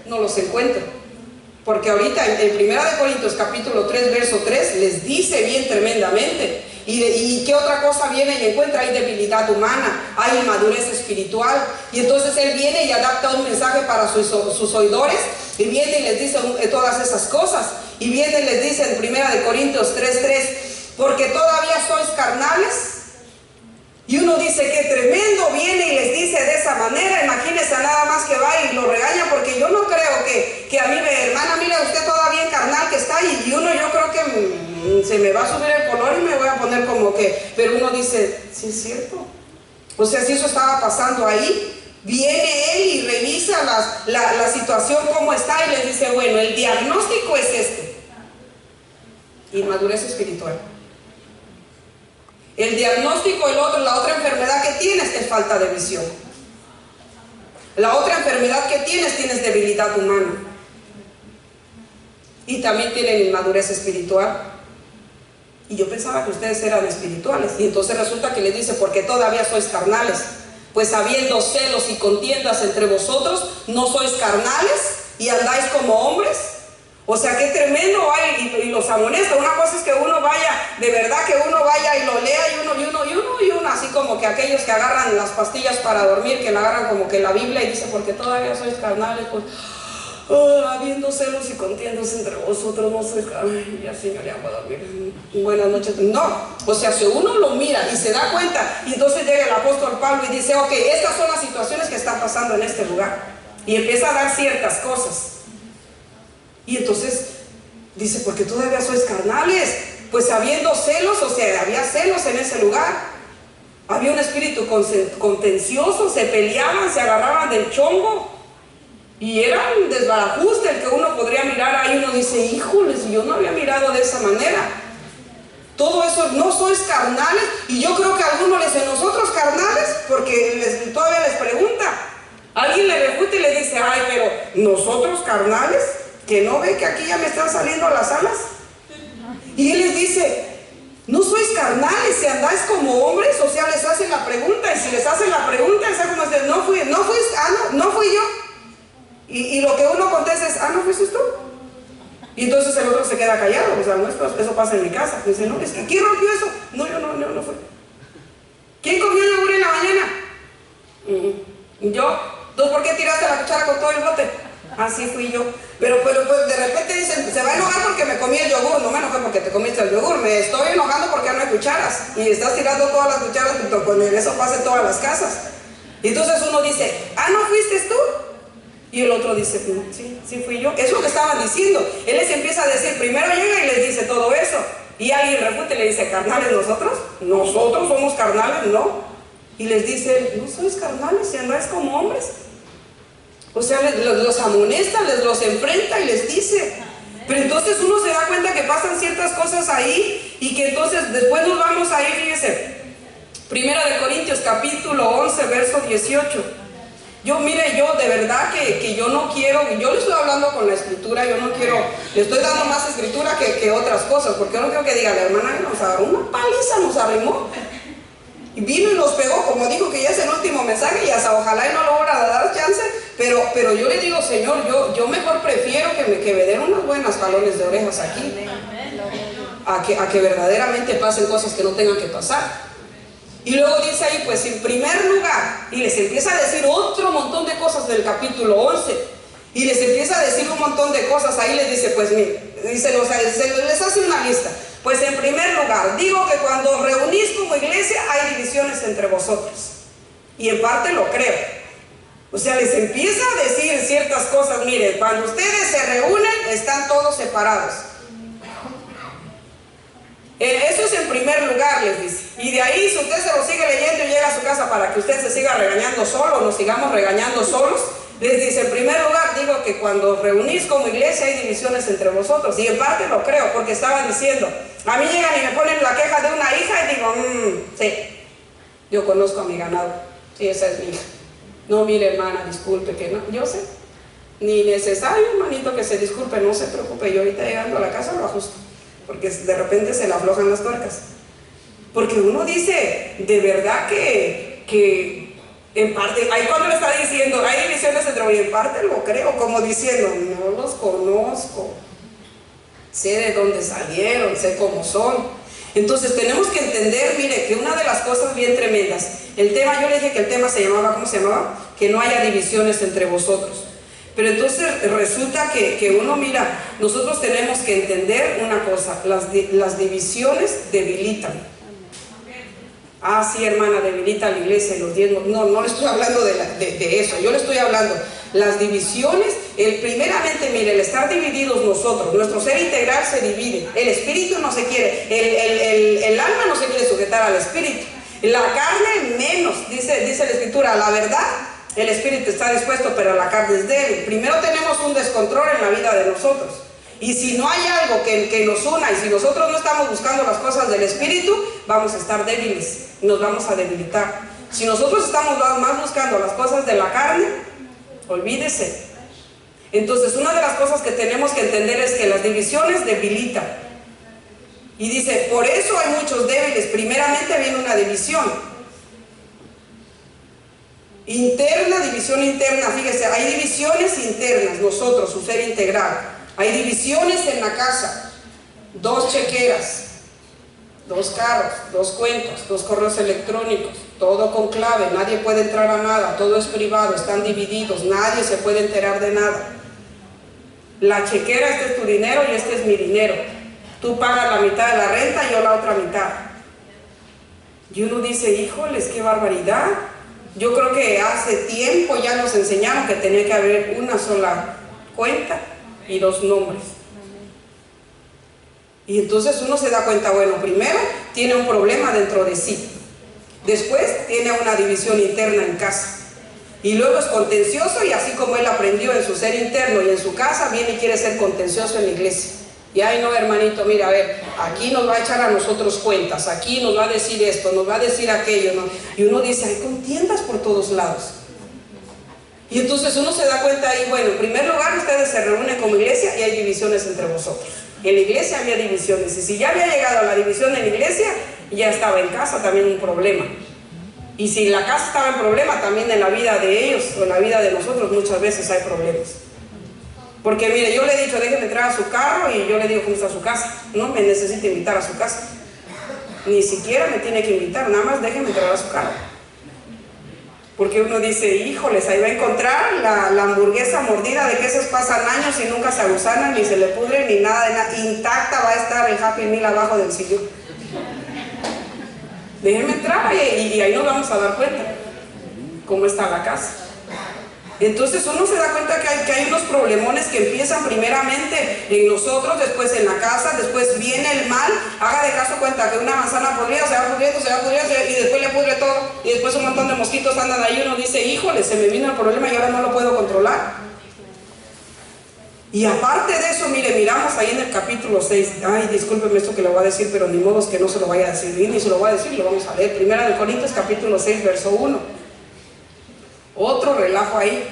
no los encuentro. Porque ahorita en 1 Corintios capítulo 3 verso 3 les dice bien tremendamente. ¿Y qué otra cosa viene y encuentra? Hay debilidad humana, hay inmadurez espiritual. Y entonces él viene y adapta un mensaje para sus oidores, y viene y les dice todas esas cosas. Y viene y les dice en 1 Corintios 3:3: porque todavía sois carnales. Y uno dice: qué tremendo, viene y les dice de esa manera. Imagínense nada más que va y lo regaña, porque yo no creo que a mí hermana, mire usted todavía en carnal que está, y uno, yo creo que se me va a subir el color y me voy a poner como que, pero uno dice: sí es cierto. O sea, si eso estaba pasando ahí, viene él y revisa la situación cómo está, y les dice: bueno, el diagnóstico es este: inmadurez espiritual. El diagnóstico, la otra enfermedad que tienes es falta de visión. La otra enfermedad que tienes debilidad humana. Y también tienen inmadurez espiritual. Y yo pensaba que ustedes eran espirituales. Y entonces resulta que les dice: porque todavía sois carnales. Pues habiendo celos y contiendas entre vosotros, ¿no sois carnales y andáis como hombres? O sea, qué tremendo hay, y los amonesta. Una cosa es que uno vaya, de verdad que uno vaya y lo lea, y uno así como que aquellos que agarran las pastillas para dormir, que la agarran como que la Biblia y dice: porque todavía sois carnales, pues habiendo celos y contiendas entre vosotros, no sois carnales. Ya, Señor, ya voy a dormir, buenas noches. No, o sea, si uno lo mira y se da cuenta, y entonces llega el apóstol Pablo y dice: ok, estas son las situaciones que están pasando en este lugar, y empieza a dar ciertas cosas. Y entonces dice: porque todavía sois carnales, pues habiendo celos. O sea, había celos en ese lugar, había un espíritu contencioso, se peleaban, se agarraban del chongo, y era un desbarajuste el que uno podría mirar ahí. Uno dice: híjoles, yo no había mirado de esa manera. Todo eso, no sois carnales. Y yo creo que algunos les dicen: nosotros carnales, porque todavía les pregunta, alguien le refuta y le dice: ay, pero nosotros carnales, que no ve que aquí ya me están saliendo las alas. Y él les dice: ¿No sois carnales si andáis como hombres? O sea, les hacen la pregunta, y si les hacen la pregunta, es como decir, no fui yo. Y lo que uno contesta es, ¿no fuiste tú? Y entonces el otro se queda callado. O sea, no, eso pasa en mi casa. Dice, no, es que ¿quién rompió eso? No, yo no fue. ¿Quién comió yogur en la mañana? Yo. Entonces, ¿por qué tiraste la cuchara con todo el bote? Así fui yo. Pero pues de repente dicen, se va a enojar porque me comí el yogur. No me enojé porque te comiste el yogur, me estoy enojando porque no hay cucharas y estás tirando todas las cucharas junto con él. Eso pasa en todas las casas. Y entonces uno dice, ¿no fuiste tú? Y el otro dice, sí fui yo. Es lo que estaban diciendo. Él les empieza a decir, primero llega y les dice todo eso, y alguien refuta y le dice, ¿carnales nosotros? ¿Nosotros somos carnales? No. Y les dice, ¿no sois carnales si andáis como hombres? O sea, los amonesta, los enfrenta y les dice. Pero entonces uno se da cuenta que pasan ciertas cosas ahí, y que entonces después nos vamos a ir, fíjese, 1 Corintios capítulo 11, verso 18. Yo de verdad que yo no quiero, yo le estoy hablando con la escritura, yo no quiero, le estoy dando más escritura que otras cosas, porque yo no quiero que diga, la hermana nos agarró una paliza, nos arrimó. Y vino y nos pegó, como dijo que ya es el último mensaje, y hasta ojalá y no lo vuelva a dar chance, pero yo le digo, Señor, yo mejor prefiero que me den unas buenas jalones de orejas aquí, a que verdaderamente pasen cosas que no tengan que pasar. Y luego dice ahí, pues en primer lugar, y les empieza a decir otro montón de cosas del capítulo 11, y les empieza a decir un montón de cosas, ahí les dice, pues mire, les hace una lista. Pues en primer lugar, digo que cuando os reunís como iglesia hay divisiones entre vosotros. Y en parte lo creo. O sea, les empieza a decir ciertas cosas. Miren, cuando ustedes se reúnen, están todos separados. Eso es en primer lugar, les dice. Y de ahí, si usted se lo sigue leyendo y llega a su casa para que usted se siga regañando solo, nos sigamos regañando solos, les dice, en primer lugar, digo que cuando os reunís como iglesia hay divisiones entre vosotros. Y en parte lo creo, porque estaban diciendo, a mí llegan y me ponen la queja de una hija y digo, sí, yo conozco a mi ganado, sí, esa es mi hija. No, mire, hermana, disculpe, que no, yo sé, ni necesario, hermanito, que se disculpe, no se preocupe, yo ahorita llegando a la casa lo ajusto, porque de repente se le aflojan las tuercas. Porque uno dice, de verdad que en parte, ahí cuando le está diciendo, hay divisiones entre vosotros, y en parte lo creo, como diciendo, no los conozco, sé de dónde salieron, sé cómo son. Entonces tenemos que entender, mire, que una de las cosas bien tremendas, el tema, yo le dije que el tema se llamaba, ¿cómo se llamaba? Que no haya divisiones entre vosotros. Pero entonces resulta que uno, mira, nosotros tenemos que entender una cosa, las divisiones debilitan. Sí, hermana, debilita la iglesia y los diezmos. No le estoy hablando de eso, yo le estoy hablando, las divisiones, primeramente, mire, el estar divididos nosotros, nuestro ser integral se divide, el espíritu no se quiere, el alma no se quiere sujetar al espíritu, la carne menos, dice la escritura, la verdad, el espíritu está dispuesto, pero la carne es débil. Primero tenemos un descontrol en la vida de nosotros. Y si no hay algo que nos una, y si nosotros no estamos buscando las cosas del espíritu, vamos a estar débiles, nos vamos a debilitar. Si nosotros estamos más buscando las cosas de la carne, olvídese. Entonces, una de las cosas que tenemos que entender es que las divisiones debilitan. Y dice, por eso hay muchos débiles. Primeramente viene una división interna, división interna. Fíjese, hay divisiones internas, nosotros, su ser integral. Hay divisiones en la casa, 2 chequeras, 2 carros, 2 cuentas, 2 correos electrónicos, todo con clave, nadie puede entrar a nada, todo es privado, están divididos, nadie se puede enterar de nada. La chequera, este es tu dinero y este es mi dinero. Tú pagas la mitad de la renta y yo la otra mitad. Y uno dice, híjoles, qué barbaridad. Yo creo que hace tiempo ya nos enseñaron que tenía que haber una sola cuenta y 2 nombres. Y entonces uno se da cuenta, bueno, primero tiene un problema dentro de sí, después tiene una división interna en casa, y luego es contencioso, y así como él aprendió en su ser interno y en su casa, viene y quiere ser contencioso en la iglesia. Y ay no, hermanito, mira, a ver, aquí nos va a echar a nosotros cuentas, aquí nos va a decir esto, nos va a decir aquello, ¿no? Y uno dice, hay contiendas por todos lados. Y entonces uno se da cuenta ahí, bueno, en primer lugar ustedes se reúnen como iglesia y hay divisiones entre vosotros. En la iglesia había divisiones, y si ya había llegado a la división en la iglesia, ya estaba en casa también un problema. Y si la casa estaba en problema, también en la vida de ellos o en la vida de nosotros muchas veces hay problemas. Porque mire, yo le he dicho, déjeme entrar a su carro, y yo le digo cómo está su casa. No me necesita invitar a su casa, ni siquiera me tiene que invitar, nada más déjeme entrar a su carro. Porque uno dice, híjoles, ahí va a encontrar la hamburguesa mordida, de que esos pasan años y nunca se agusanan, ni se le pudre, ni nada, intacta va a estar el Happy Meal abajo del sillón. Déjenme entrar y ahí nos vamos a dar cuenta cómo está la casa. Entonces uno se da cuenta que hay unos problemones que empiezan primeramente en nosotros, después en la casa, después viene el mal. Haga de caso cuenta que una manzana podrida se va pudriendo, y después le pudre todo, y después un montón de mosquitos andan ahí, uno dice, híjole, se me vino el problema y ahora no lo puedo controlar. Y aparte de eso, mire, miramos ahí en el capítulo 6, ay, discúlpeme esto que le voy a decir, pero ni modo es que no se lo vaya a decir, ni se lo voy a decir, lo vamos a leer. Primera de Corintios capítulo 6, verso 1. Otro relajo ahí.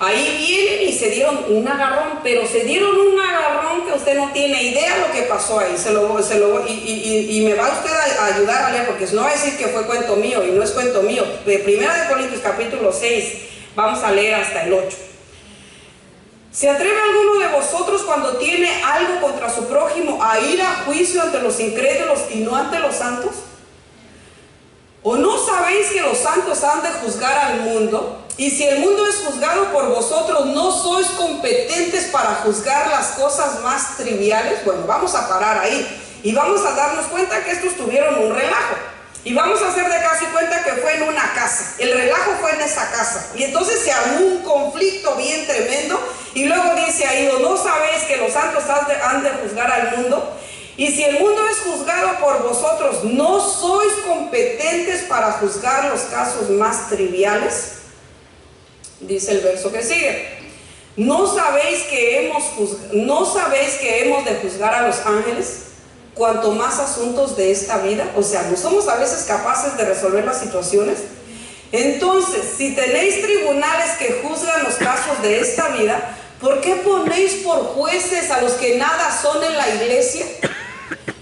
Ahí vienen y se dieron un agarrón, pero se dieron un agarrón que usted no tiene idea lo que pasó ahí. Y me va usted a ayudar a leer, porque no va a decir que fue cuento mío, y no es cuento mío. De Primera de Corintios capítulo 6, vamos a leer hasta el 8. ¿Se atreve alguno de vosotros, cuando tiene algo contra su prójimo, a ir a juicio ante los incrédulos y no ante los santos? ¿O no sabéis que los santos han de juzgar al mundo? Y si el mundo es juzgado por vosotros, ¿no sois competentes para juzgar las cosas más triviales? Bueno, vamos a parar ahí y vamos a darnos cuenta que estos tuvieron un relajo. Y vamos a hacer de casi cuenta que fue en una casa. El relajo fue en esa casa. Y entonces se armó un conflicto bien tremendo. Y luego dice ahí, ¿o no sabéis que los santos han de juzgar al mundo? Y si el mundo es juzgado por vosotros, ¿no sois competentes para juzgar los casos más triviales? Dice el verso que sigue. ¿No sabéis que hemos de juzgar a los ángeles, cuanto más asuntos de esta vida? O sea, ¿no somos a veces capaces de resolver las situaciones? Entonces, si tenéis tribunales que juzgan los casos de esta vida, ¿por qué ponéis por jueces a los que nada son en la iglesia?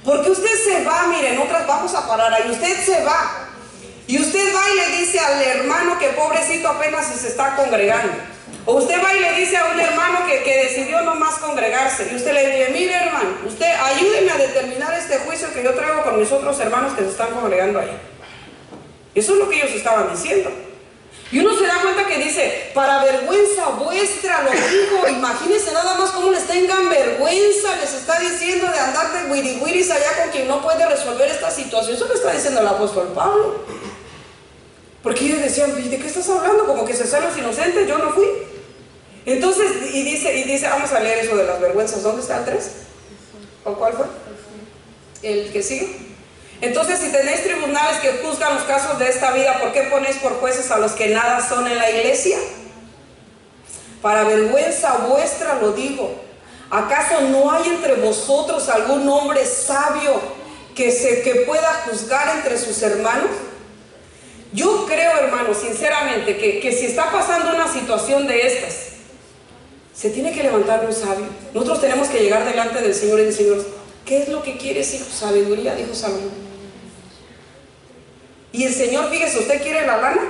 Porque usted se va, miren, otras vamos a parar ahí, usted se va. Y usted va y le dice al hermano que pobrecito apenas si se está congregando. O usted va y le dice a un hermano que decidió nomás congregarse. Y usted le dice, mire hermano, usted ayúdeme a determinar este juicio que yo traigo con mis otros hermanos que se están congregando ahí. Eso es lo que ellos estaban diciendo. Y uno se da cuenta que dice, para vergüenza vuestra lo digo. Imagínense nada más cómo les tengan vergüenza, les está diciendo de andar de wiri-wiris allá con quien no puede resolver esta situación. Eso lo está diciendo el apóstol Pablo. Porque ellos decían, ¿de qué estás hablando? Como que se son los inocentes, yo no fui. Entonces, y dice, vamos a leer eso de las vergüenzas. ¿Dónde está el 3? ¿O cuál fue? El que sigue. Entonces, si tenéis tribunales que juzgan los casos de esta vida, ¿por qué ponéis por jueces a los que nada son en la iglesia? Para vergüenza vuestra lo digo. ¿Acaso no hay entre vosotros algún hombre sabio que pueda juzgar entre sus hermanos? Yo creo, hermanos, sinceramente, que si está pasando una situación de estas, se tiene que levantar un sabio. Nosotros tenemos que llegar delante del Señor y decir, Señor, ¿qué es lo que quieres, hijo? Sabiduría, dijo Salomón. Y el Señor, fíjese, ¿usted quiere la lana?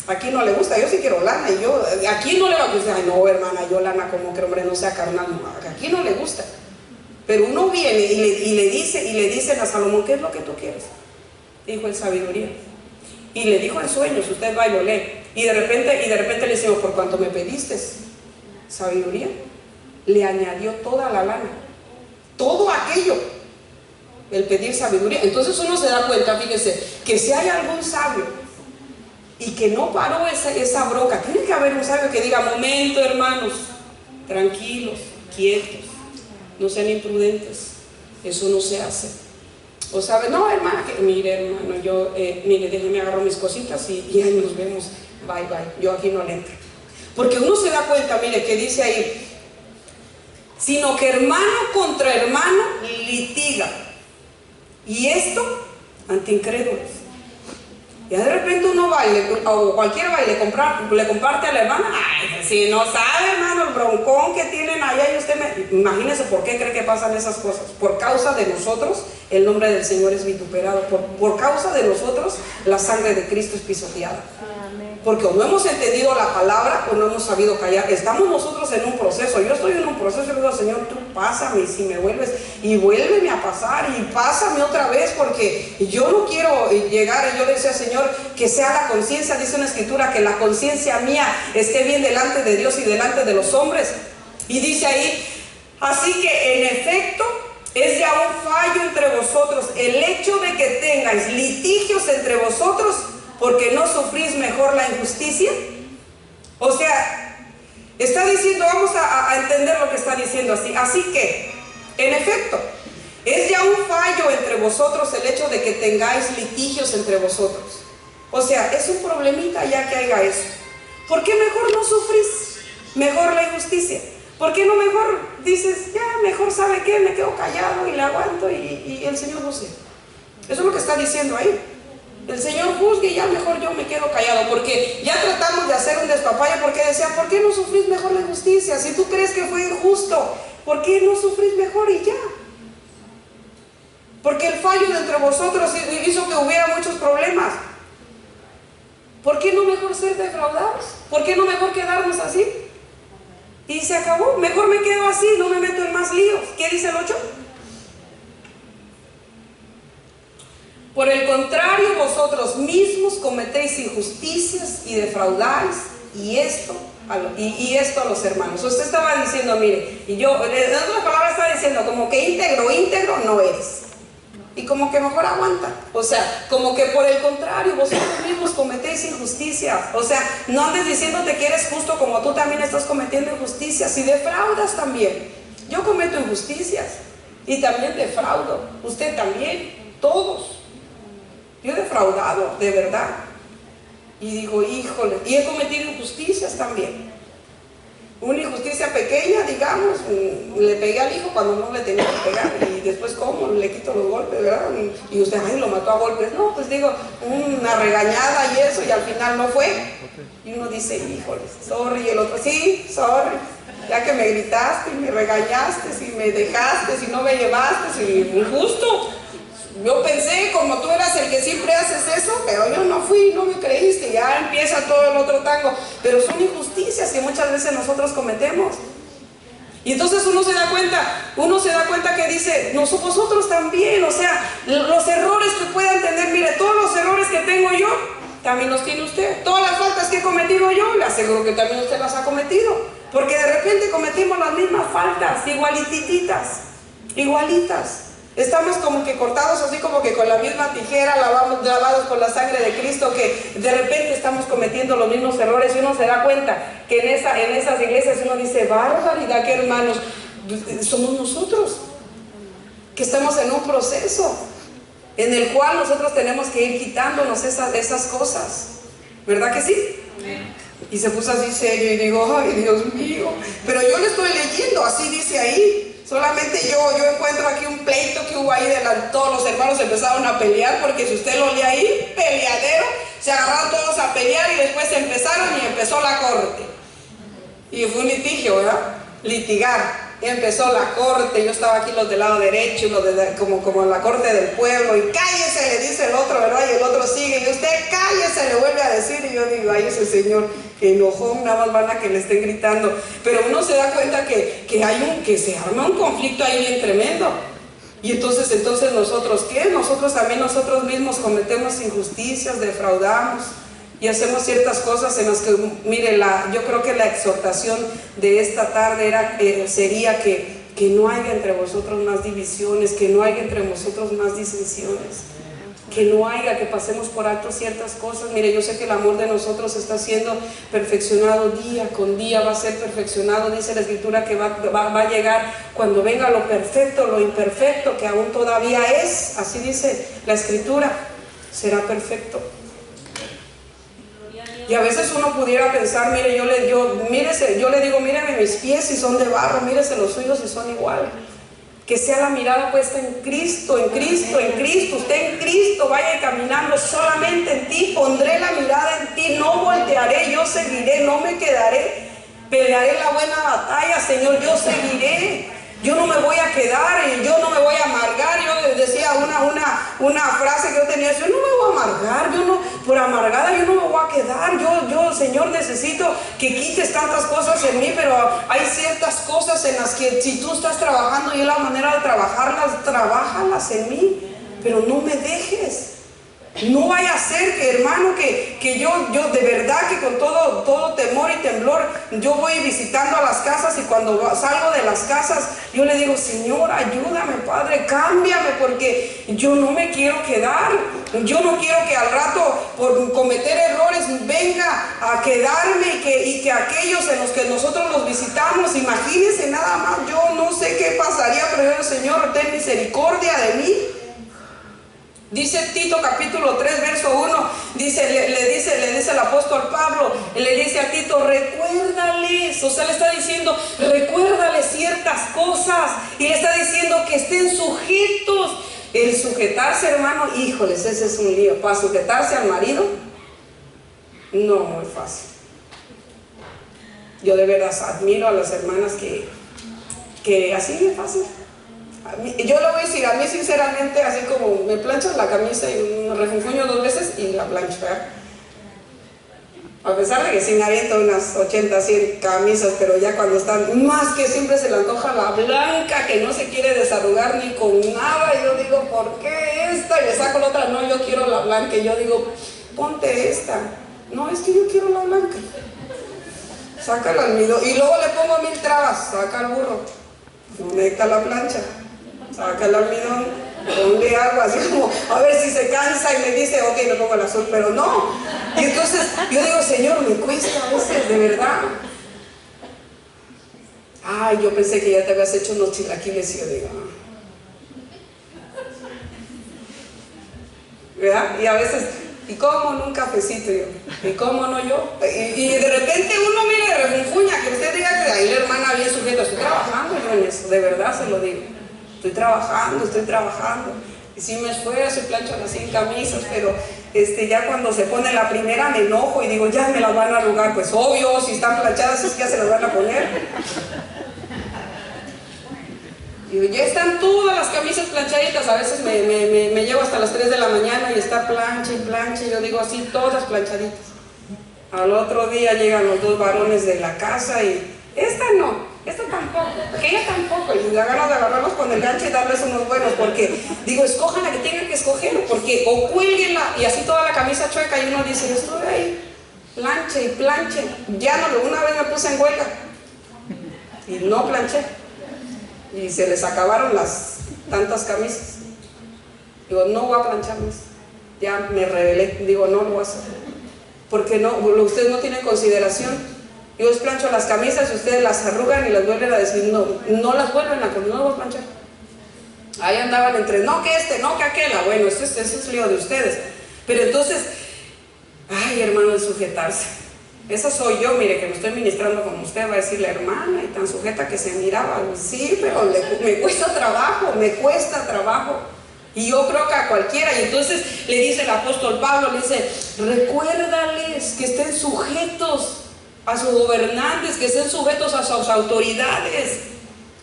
Aquí no le gusta, yo sí quiero lana. Y yo, aquí no le va a gustar, ay no, hermana, yo lana como que hombre no sea carnal, no, aquí no le gusta. Pero uno viene y le dicen a Salomón, ¿qué es lo que tú quieres? Dijo el sabiduría. Y le dijo en sueños, usted va y lo lee. Y de repente le decimos, por cuanto me pediste sabiduría, le añadió toda la lana. Todo aquello, el pedir sabiduría. Entonces uno se da cuenta, fíjese, que si hay algún sabio y que no paró esa bronca, tiene que haber un sabio que diga, momento hermanos, tranquilos, quietos, no sean imprudentes, eso no se hace. O sabe, no hermana, mire hermano, yo, mire, déjeme agarrar mis cositas y ahí nos vemos, bye bye, yo aquí no le entro. Porque uno se da cuenta, mire, que dice ahí, sino que hermano contra hermano litiga, y esto ante incrédulos. Y de repente uno va o cualquiera va y le comparte a la hermana, ay, si no sabe hermano, broncón que tienen allá y usted imagínese por qué cree que pasan esas cosas. Por causa de nosotros, el nombre del Señor es vituperado. Por causa de nosotros, la sangre de Cristo es pisoteada. Porque o no hemos entendido la palabra o no hemos sabido callar. Estamos nosotros en un proceso. Yo estoy en un proceso y le digo, Señor, tú pásame si me vuelves y vuélveme a pasar y pásame otra vez, porque yo no quiero llegar. Y yo le decía, Señor, que sea la conciencia, dice una escritura, que la conciencia mía esté bien delante de Dios y delante de los hombres. Y dice ahí, así que en efecto es ya un fallo entre vosotros el hecho de que tengáis litigios entre vosotros, porque no sufrís mejor la injusticia. O sea, está diciendo, vamos a entender lo que está diciendo así. Así que, en efecto, es ya un fallo entre vosotros el hecho de que tengáis litigios entre vosotros. O sea, es un problemita ya que haya eso. ¿Por qué mejor no sufrís mejor la injusticia? ¿Por qué no mejor dices, ya, mejor sabe qué, me quedo callado y le aguanto y el Señor juzgue? Eso es lo que está diciendo ahí. El Señor juzgue y ya mejor yo me quedo callado, porque ya tratamos de hacer un despapalle, porque decía, ¿por qué no sufrís mejor la injusticia? Si tú crees que fue injusto, ¿por qué no sufrís mejor y ya? Porque el fallo de entre vosotros hizo que hubiera muchos problemas. ¿Por qué no mejor ser defraudados? ¿Por qué no mejor quedarnos así? Y se acabó, mejor me quedo así, no me meto en más líos. ¿Qué dice el 8? Por el contrario, vosotros mismos cometéis injusticias y defraudáis, y esto a los hermanos. Usted estaba diciendo, mire, y yo, en otras palabras estaba diciendo, como que íntegro no eres. Y como que mejor aguanta. O sea, como que por el contrario, vosotros mismos cometéis injusticias. O sea, no andes diciéndote que eres justo, como tú también estás cometiendo injusticias. Y defraudas también. Yo cometo injusticias y también defraudo. Usted también, todos. Yo he defraudado, de verdad. Y digo, híjole, y he cometido injusticias también. Una injusticia pequeña, digamos, le pegué al hijo cuando no le tenía que pegar. Y después, ¿cómo? Le quito los golpes, ¿verdad? Y usted, ay, lo mató a golpes. No, pues digo, una regañada y eso, y al final no fue. Y uno dice, híjole, sorry. Y el otro, sí, sorry. Ya que me gritaste y me regañaste, si me dejaste, si no me llevaste, si injusto. Yo pensé, como tú eras el que siempre haces eso, pero yo no fui, no me creíste, ya empieza todo el otro tango. Pero son injusticias que muchas veces nosotros cometemos. Y entonces uno se da cuenta que dice, vosotros también, o sea, los errores que puedan tener, mire, todos los errores que tengo yo, también los tiene usted. Todas las faltas que he cometido yo, le aseguro que también usted las ha cometido. Porque de repente cometimos las mismas faltas, igualitas. Estamos como que cortados así como que con la misma tijera, lavados con la sangre de Cristo, que de repente estamos cometiendo los mismos errores y uno se da cuenta que en esas iglesias uno dice, barbaridad, que hermanos, somos nosotros, que estamos en un proceso en el cual nosotros tenemos que ir quitándonos esas cosas, ¿verdad que sí? Y se puso así serio y digo, ay Dios mío, pero yo le estoy leyendo, así dice ahí. Solamente yo encuentro aquí un pleito que hubo ahí, todos los hermanos empezaron a pelear, porque si usted lo lee ahí, peleadero, se agarraron todos a pelear y después empezaron y empezó la corte. Y fue un litigio, ¿verdad? Litigar. Y empezó la corte, yo estaba aquí los del lado derecho, como en la corte del pueblo, y cállese, le dice el otro, ¿verdad? Y el otro sigue, y usted cállese, le vuelve a decir, y yo digo, ay, ese señor enojón, nada más van a que le estén gritando. Pero uno se da cuenta que se arma un conflicto ahí bien tremendo. Y entonces nosotros, ¿qué? Nosotros mismos cometemos injusticias, defraudamos y hacemos ciertas cosas en las que, mire, yo creo que la exhortación de esta tarde sería que no haya entre vosotros más divisiones, que no haya entre vosotros más disensiones, que no haya, que pasemos por alto ciertas cosas. Mire, yo sé que el amor de nosotros está siendo perfeccionado día con día, va a ser perfeccionado, dice la Escritura que va a llegar cuando venga lo perfecto, lo imperfecto, que aún todavía es, así dice la Escritura, será perfecto. Y a veces uno pudiera pensar, mire, yo le digo, míreme mis pies si son de barro, mírese los suyos si son igual. Que sea la mirada puesta en Cristo, en Cristo, en Cristo. Usted en Cristo vaya caminando solamente en ti. Pondré la mirada en ti, no voltearé, yo seguiré, no me quedaré. Pelearé la buena batalla, Señor, yo seguiré. Yo no me voy a quedar, yo no me voy a amargar. Yo decía una frase que yo tenía, yo no me voy a amargar, yo no, por amargada yo no me voy a quedar. Yo, Señor, necesito que quites tantas cosas en mí, pero hay ciertas cosas en las que si tú estás trabajando y es la manera de trabajarlas, trabájalas en mí, pero no me dejes. No vaya a ser que, hermano, que yo de verdad que con todo temor y temblor yo voy visitando a las casas, y cuando salgo de las casas yo le digo, Señor, ayúdame, Padre, cámbiame, porque yo no me quiero quedar. Yo no quiero que al rato por cometer errores venga a quedarme y que aquellos en los que nosotros los visitamos, imagínense nada más, yo no sé qué pasaría, pero yo, Señor, ten misericordia de mí. Dice Tito capítulo 3 verso 1, dice, le dice el apóstol Pablo, le dice a Tito, recuérdales, o sea, le está diciendo, recuérdales ciertas cosas, y le está diciendo que estén sujetos. El sujetarse, hermano, híjoles, ese es un lío. Para sujetarse al marido, no muy fácil. Yo de verdad admiro a las hermanas que así es fácil. Yo le voy a decir, a mí sinceramente, así como me planchas la camisa y me refunfuño 2 veces y la plancho, ¿verdad? A pesar de que sí me aviento unas 80, 100 camisas, pero ya cuando están, más que siempre se le antoja la blanca, que no se quiere desarrugar ni con nada, y yo digo, ¿por qué esta? Y le saco la otra, no, yo quiero la blanca, y yo digo, ponte esta. No, es que yo quiero la blanca. Saca el almidón, y luego le pongo 1000 trabas, saca el burro, conecta la plancha, saca el almidón, ponle algo así como, a ver si se cansa y me dice, ok, le pongo el azul, pero no. Y entonces yo digo, Señor, me cuesta a veces, de verdad. Ay, yo pensé que ya te habías hecho unos chilaquiles, y yo digo, ¿verdad? Y a veces, ¿y cómo no un cafecito? Yo, ¿y cómo no yo? Y de repente uno mire, refunfuña, que usted diga que ahí la hermana bien sujeta, estoy trabajando yo en eso, de verdad se lo digo. Estoy trabajando. Y si me esfuerzo y plancho las 100 camisas, pero ya cuando se pone la primera me enojo y digo, ya me las van a arrugar. Pues obvio, si están planchadas es que ya se las van a poner. Digo, ya están todas las camisas planchaditas. A veces me llevo hasta las 3 de la mañana y está plancha y plancha. Y yo digo así, todas planchaditas. Al otro día llegan los 2 varones de la casa y esta no. Esta tampoco, aquella tampoco, y da ganas de agarrarlos con el gancho y darles unos buenos, porque digo, escojan la que tengan que escoger, porque o cuélguenla y así toda la camisa chueca, y uno dice, yo estuve ahí, planche y planche, ya no, una vez me puse en huelga y no planché, y se les acabaron las tantas camisas. Digo, no voy a planchar más, ya me rebelé, digo, no lo voy a hacer, porque no, ustedes no tienen consideración. Yo les plancho las camisas y ustedes las arrugan y las vuelven a decir, no las vuelven a poner, no las voy a planchar. Ahí andaban entre, no que no que aquella. Bueno, eso es lío de ustedes. Pero entonces, ay, hermano, de sujetarse. Esa soy yo, mire, que me estoy ministrando como usted, va a decir la hermana, y tan sujeta que se miraba. Sí, pero me cuesta trabajo. Y yo creo que a cualquiera. Y entonces le dice el apóstol Pablo, le dice, recuérdales que estén sujetos a sus gobernantes, que estén sujetos a sus autoridades.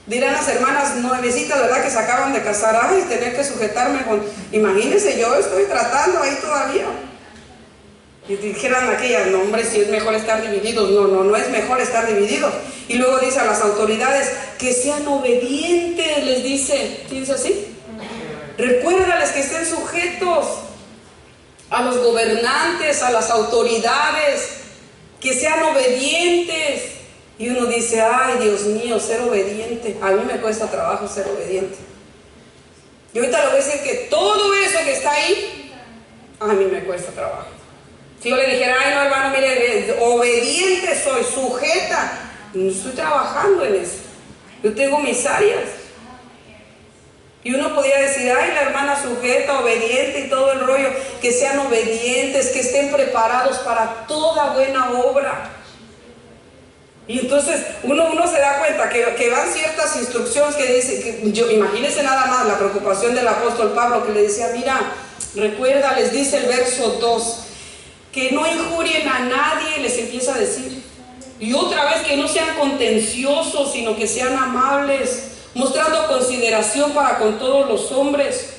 Dirán las hermanas nuevecitas, ¿verdad?, que se acaban de casar, ay, tener que sujetarme con, imagínense, yo estoy tratando ahí todavía. Y dijeran aquellas, no hombre, si es mejor estar divididos. No es mejor estar divididos. Y luego dice a las autoridades que sean obedientes, les dice, ¿sí dice así? Recuérdales que estén sujetos a los gobernantes, a las autoridades, que sean obedientes. Y uno dice, ay, Dios mío, ser obediente. A mí me cuesta trabajo ser obediente. Y ahorita le voy a decir que todo eso que está ahí, a mí me cuesta trabajo. Si yo le dijera, ay, no, hermano, mire, obediente soy, sujeta, no estoy trabajando en eso. Yo tengo mis áreas. Y uno podría decir, ay, la hermana sujeta, obediente y todo el rollo, que sean obedientes, que estén preparados para toda buena obra. Y entonces uno se da cuenta que van ciertas instrucciones que dice, imagínense nada más la preocupación del apóstol Pablo, que le decía, mira, recuerda, les dice el verso 2, que no injurien a nadie, les empieza a decir. Y otra vez, que no sean contenciosos, sino que sean amables, mostrando consideración para con todos los hombres.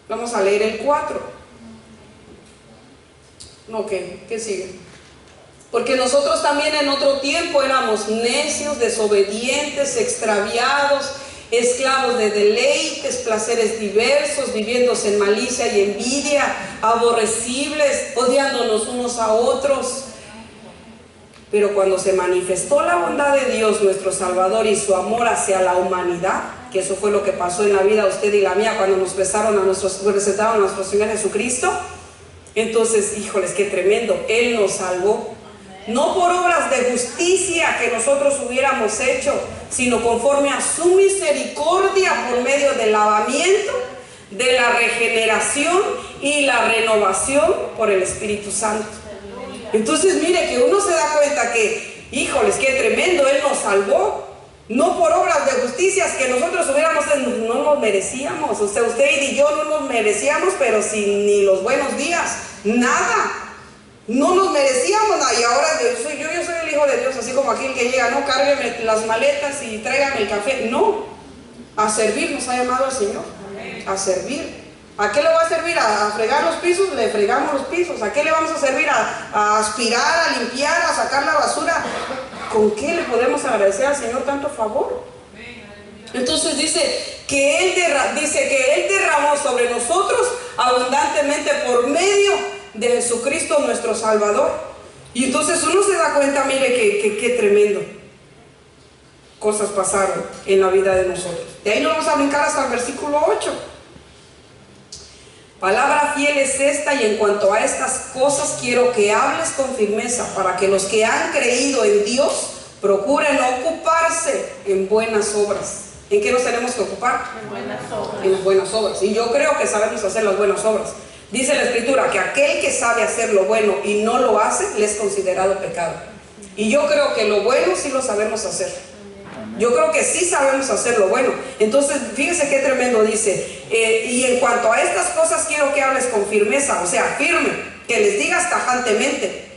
Vamos a leer el 4. No, ¿qué sigue? Porque nosotros también en otro tiempo éramos necios, desobedientes, extraviados, esclavos de deleites, placeres diversos, viviendo en malicia y envidia, aborrecibles, odiándonos unos a otros. Pero cuando se manifestó la bondad de Dios nuestro Salvador y su amor hacia la humanidad, que eso fue lo que pasó en la vida de usted y la mía cuando nos presentaron a nuestro Señor Jesucristo, entonces, híjoles, qué tremendo, Él nos salvó. No por obras de justicia que nosotros hubiéramos hecho, sino conforme a su misericordia, por medio del lavamiento, de la regeneración y la renovación por el Espíritu Santo. Entonces, mire, que uno se da cuenta que, híjoles, qué tremendo, Él nos salvó. No por obras de justicias que nosotros hubiéramos, no nos merecíamos. O sea, usted y yo no nos merecíamos, pero sin ni los buenos días, nada. No nos merecíamos nada. Y ahora yo soy el Hijo de Dios, así como aquel que llega, no, cárgueme las maletas y tráigame el café. No, a servir nos ha llamado el Señor, a servir. ¿A qué le va a servir? ¿A fregar los pisos? Le fregamos los pisos. ¿A qué le vamos a servir? ¿A aspirar, a limpiar, a sacar la basura? ¿Con qué le podemos agradecer al Señor tanto favor? Entonces dice que Él derramó sobre nosotros abundantemente por medio de Jesucristo nuestro Salvador. Y entonces uno se da cuenta, mire, que tremendo cosas pasaron en la vida de nosotros. De ahí nos vamos a brincar hasta el versículo 8. Palabra fiel es esta, y en cuanto a estas cosas quiero que hables con firmeza, para que los que han creído en Dios procuren ocuparse en buenas obras. ¿En qué nos tenemos que ocupar? En buenas obras. En buenas obras. Y yo creo que sabemos hacer las buenas obras. Dice la Escritura que aquel que sabe hacer lo bueno y no lo hace, le es considerado pecado. Y yo creo que lo bueno sí lo sabemos hacer. Yo creo que sí sabemos hacer lo bueno. Entonces, fíjese qué tremendo dice. Y en cuanto a estas cosas quiero que hables con firmeza, o sea, firme, que les digas tajantemente.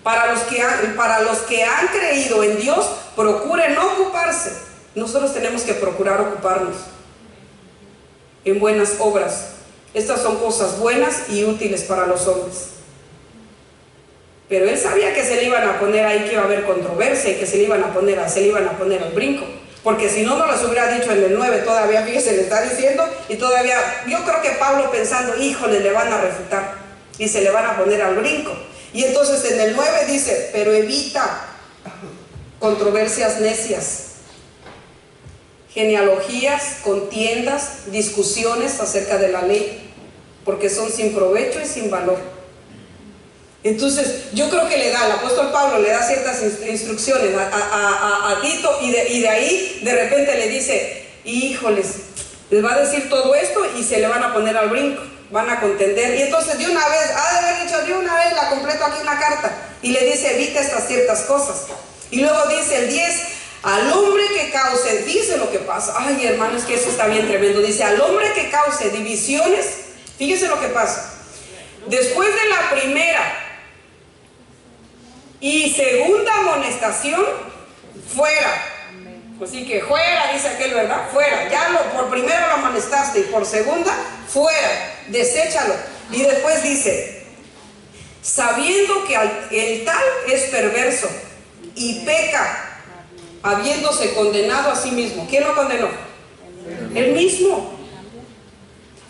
Para los que han creído en Dios, procuren no ocuparse. Nosotros tenemos que procurar ocuparnos en buenas obras. Estas son cosas buenas y útiles para los hombres. Pero él sabía que se le iban a poner ahí, que iba a haber controversia y que se le iban a poner al brinco. Porque si no, no les hubiera dicho en el 9 todavía, fíjese, le está diciendo, y todavía, yo creo que Pablo pensando, híjole, le van a refutar y se le van a poner al brinco. Y entonces en el 9 dice, pero evita controversias necias, genealogías, contiendas, discusiones acerca de la ley, porque son sin provecho y sin valor. Entonces, yo creo que el apóstol Pablo le da ciertas instrucciones a Tito, y de ahí de repente le dice, híjoles, les va a decir todo esto y se le van a poner al brinco, van a contender. Y entonces de una vez, ha de haber dicho, de una vez la completo aquí en la carta, y le dice, evita estas ciertas cosas. Y luego dice el 10, al hombre que cause, dice lo que pasa, ay hermanos, que eso está bien tremendo, dice, al hombre que cause divisiones, fíjese lo que pasa, después de la primera y segunda amonestación, fuera. Así que fuera, dice aquel, ¿verdad? Fuera. Ya por primero lo amonestaste y por segunda, fuera. Deséchalo. Y después dice, sabiendo que el tal es perverso y peca, habiéndose condenado a sí mismo. ¿Quién lo condenó? Él mismo.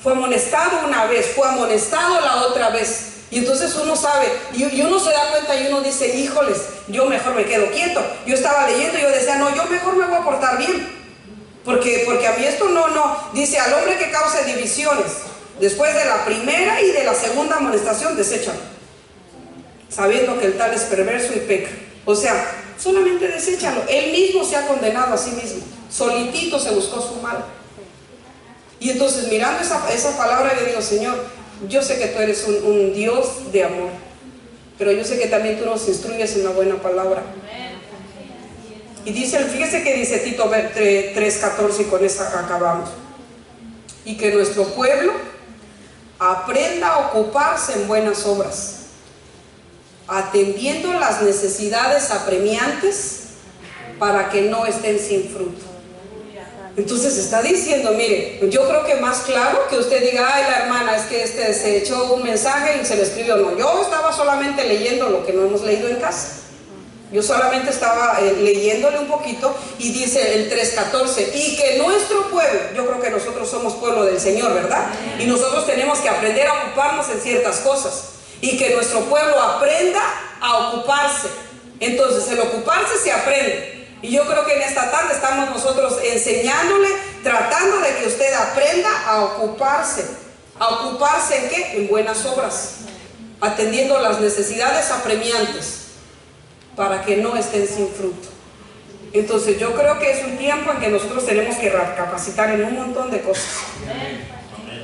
Fue amonestado una vez, fue amonestado la otra vez. Y entonces uno sabe, y uno se da cuenta y uno dice, híjoles, yo mejor me quedo quieto. Yo estaba leyendo y yo decía, no, yo mejor me voy a portar bien. Porque a mí esto no. Dice, al hombre que cause divisiones, después de la primera y de la segunda amonestación, deséchalo. Sabiendo que el tal es perverso y peca. O sea, solamente deséchalo. Él mismo se ha condenado a sí mismo. Solitito se buscó su mal. Y entonces mirando esa palabra le digo, Señor, yo sé que tú eres un Dios de amor, pero yo sé que también tú nos instruyes en una buena palabra. Y dice, fíjese que dice Tito 3:14, y con esa acabamos. Y que nuestro pueblo aprenda a ocuparse en buenas obras. atendiendo las necesidades apremiantes para que no estén sin fruto. Entonces está diciendo, mire, yo creo que más claro que usted diga, ay, la hermana, es que se echó un mensaje y se lo escribió. No, yo estaba solamente leyendo lo que no hemos leído en casa. Yo solamente estaba leyéndole un poquito y dice el 3:14, y que nuestro pueblo, yo creo que nosotros somos pueblo del Señor, ¿verdad? Y nosotros tenemos que aprender a ocuparnos en ciertas cosas. Y que nuestro pueblo aprenda a ocuparse. Entonces, el ocuparse se aprende. Y yo creo que en esta tarde estamos nosotros enseñándole, tratando de que usted aprenda a ocuparse. ¿A ocuparse en qué? En buenas obras, atendiendo las necesidades apremiantes para que no estén sin fruto. Entonces yo creo que es un tiempo en que nosotros tenemos que capacitar en un montón de cosas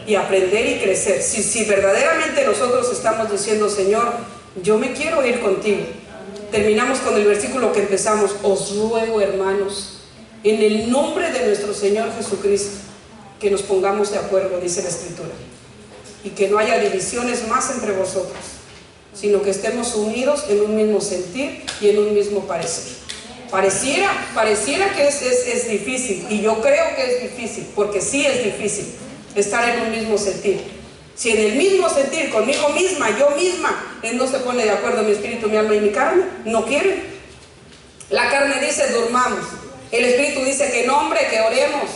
y aprender y crecer. Si verdaderamente nosotros estamos diciendo, Señor, yo me quiero ir contigo. Terminamos con el versículo que empezamos. Os ruego, hermanos, en el nombre de nuestro Señor Jesucristo, que nos pongamos de acuerdo, dice la Escritura, y que no haya divisiones más entre vosotros, sino que estemos unidos en un mismo sentir y en un mismo parecer. Pareciera que es difícil, y yo creo que es difícil, porque sí es difícil estar en un mismo sentir. Si en el mismo sentir, conmigo misma, yo misma, Él no se pone de acuerdo mi espíritu, mi alma y mi carne, no quiere. La carne dice, durmamos. El espíritu dice que no, hombre, que oremos.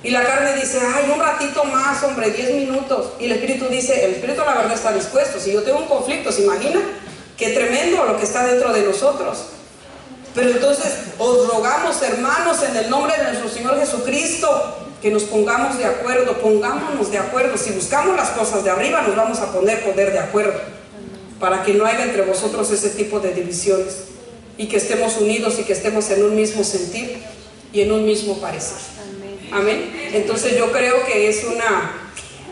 Y la carne dice, ay, un ratito más, hombre, 10 minutos. Y el espíritu dice, el espíritu la verdad está dispuesto. Si yo tengo un conflicto, ¿se imagina? Qué tremendo lo que está dentro de nosotros. Pero entonces, os rogamos, hermanos, en el nombre de nuestro Señor Jesucristo, que nos pongamos de acuerdo, pongámonos de acuerdo. Si buscamos las cosas de arriba, nos vamos a poner de acuerdo, para que no haya entre vosotros ese tipo de divisiones, y que estemos unidos y que estemos en un mismo sentir y en un mismo parecer. Amén. Entonces yo creo que es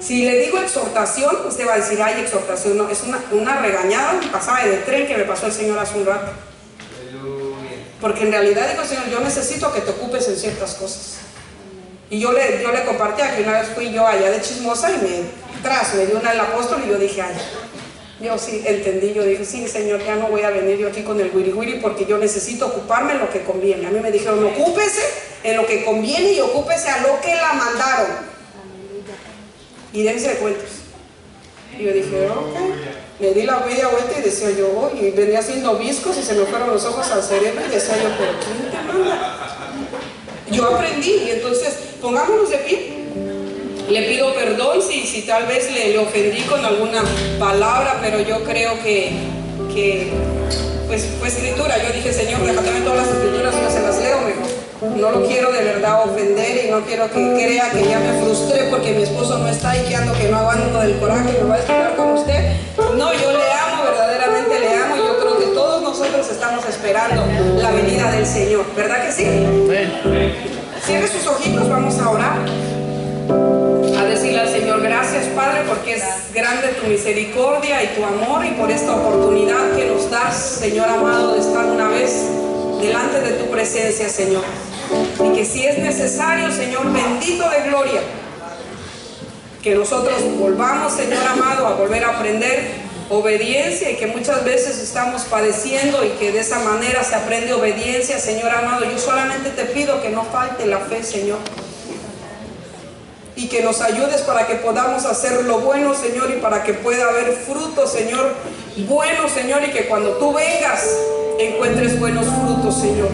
si le digo exhortación, usted va a decir, ay, exhortación, no, es una regañada, un pasaje de tren que me pasó el Señor hace un rato. Porque en realidad digo, Señor, yo necesito que te ocupes en ciertas cosas. Y yo le compartía que una vez fui yo allá de chismosa y me dio una el apóstol, y yo dije, ay, yo sí entendí, yo dije, sí, Señor, ya no voy a venir yo aquí con el wiri wiri, porque yo necesito ocuparme en lo que conviene. A mí me dijeron, ocúpese en lo que conviene y ocúpese a lo que la mandaron. Y dense de cuentos. Y yo dije, ok. Me di la media vuelta y decía yo, y venía haciendo viscos y se me fueron los ojos al cerebro y decía yo, pero ¿quién te manda? Yo aprendí, y entonces pongámonos de pie. Le pido perdón si tal vez le ofendí con alguna palabra, pero yo creo que pues fue escritura. Yo dije, Señor, déjame todas las escrituras, yo se las leo mejor. No lo quiero de verdad ofender, y no quiero que crea que ya me frustré porque mi esposo no está y que ando, que no aguanto del coraje, me voy a esperar con usted. No, yo le amo, verdaderamente le amo, y yo creo que todos nosotros estamos esperando la venida del Señor, ¿verdad que sí? Cierre sus ojitos, vamos a orar, a decirle al Señor, gracias, Padre, porque es grande tu misericordia y tu amor, y por esta oportunidad que nos das, Señor amado, de estar una vez delante de tu presencia, Señor. Y que si es necesario, Señor bendito de gloria, que nosotros volvamos, Señor amado, a volver a aprender obediencia, y que muchas veces estamos padeciendo, y que de esa manera se aprende obediencia, Señor amado. Yo solamente te pido que no falte la fe, Señor, y que nos ayudes para que podamos hacer lo bueno, Señor, y para que pueda haber fruto, Señor, bueno, Señor, y que cuando tú vengas encuentres buenos frutos, Señor.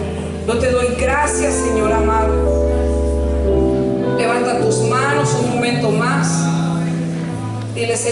Yo te doy gracias, Señor amado. Levanta tus manos un momento más. Dile, Señor.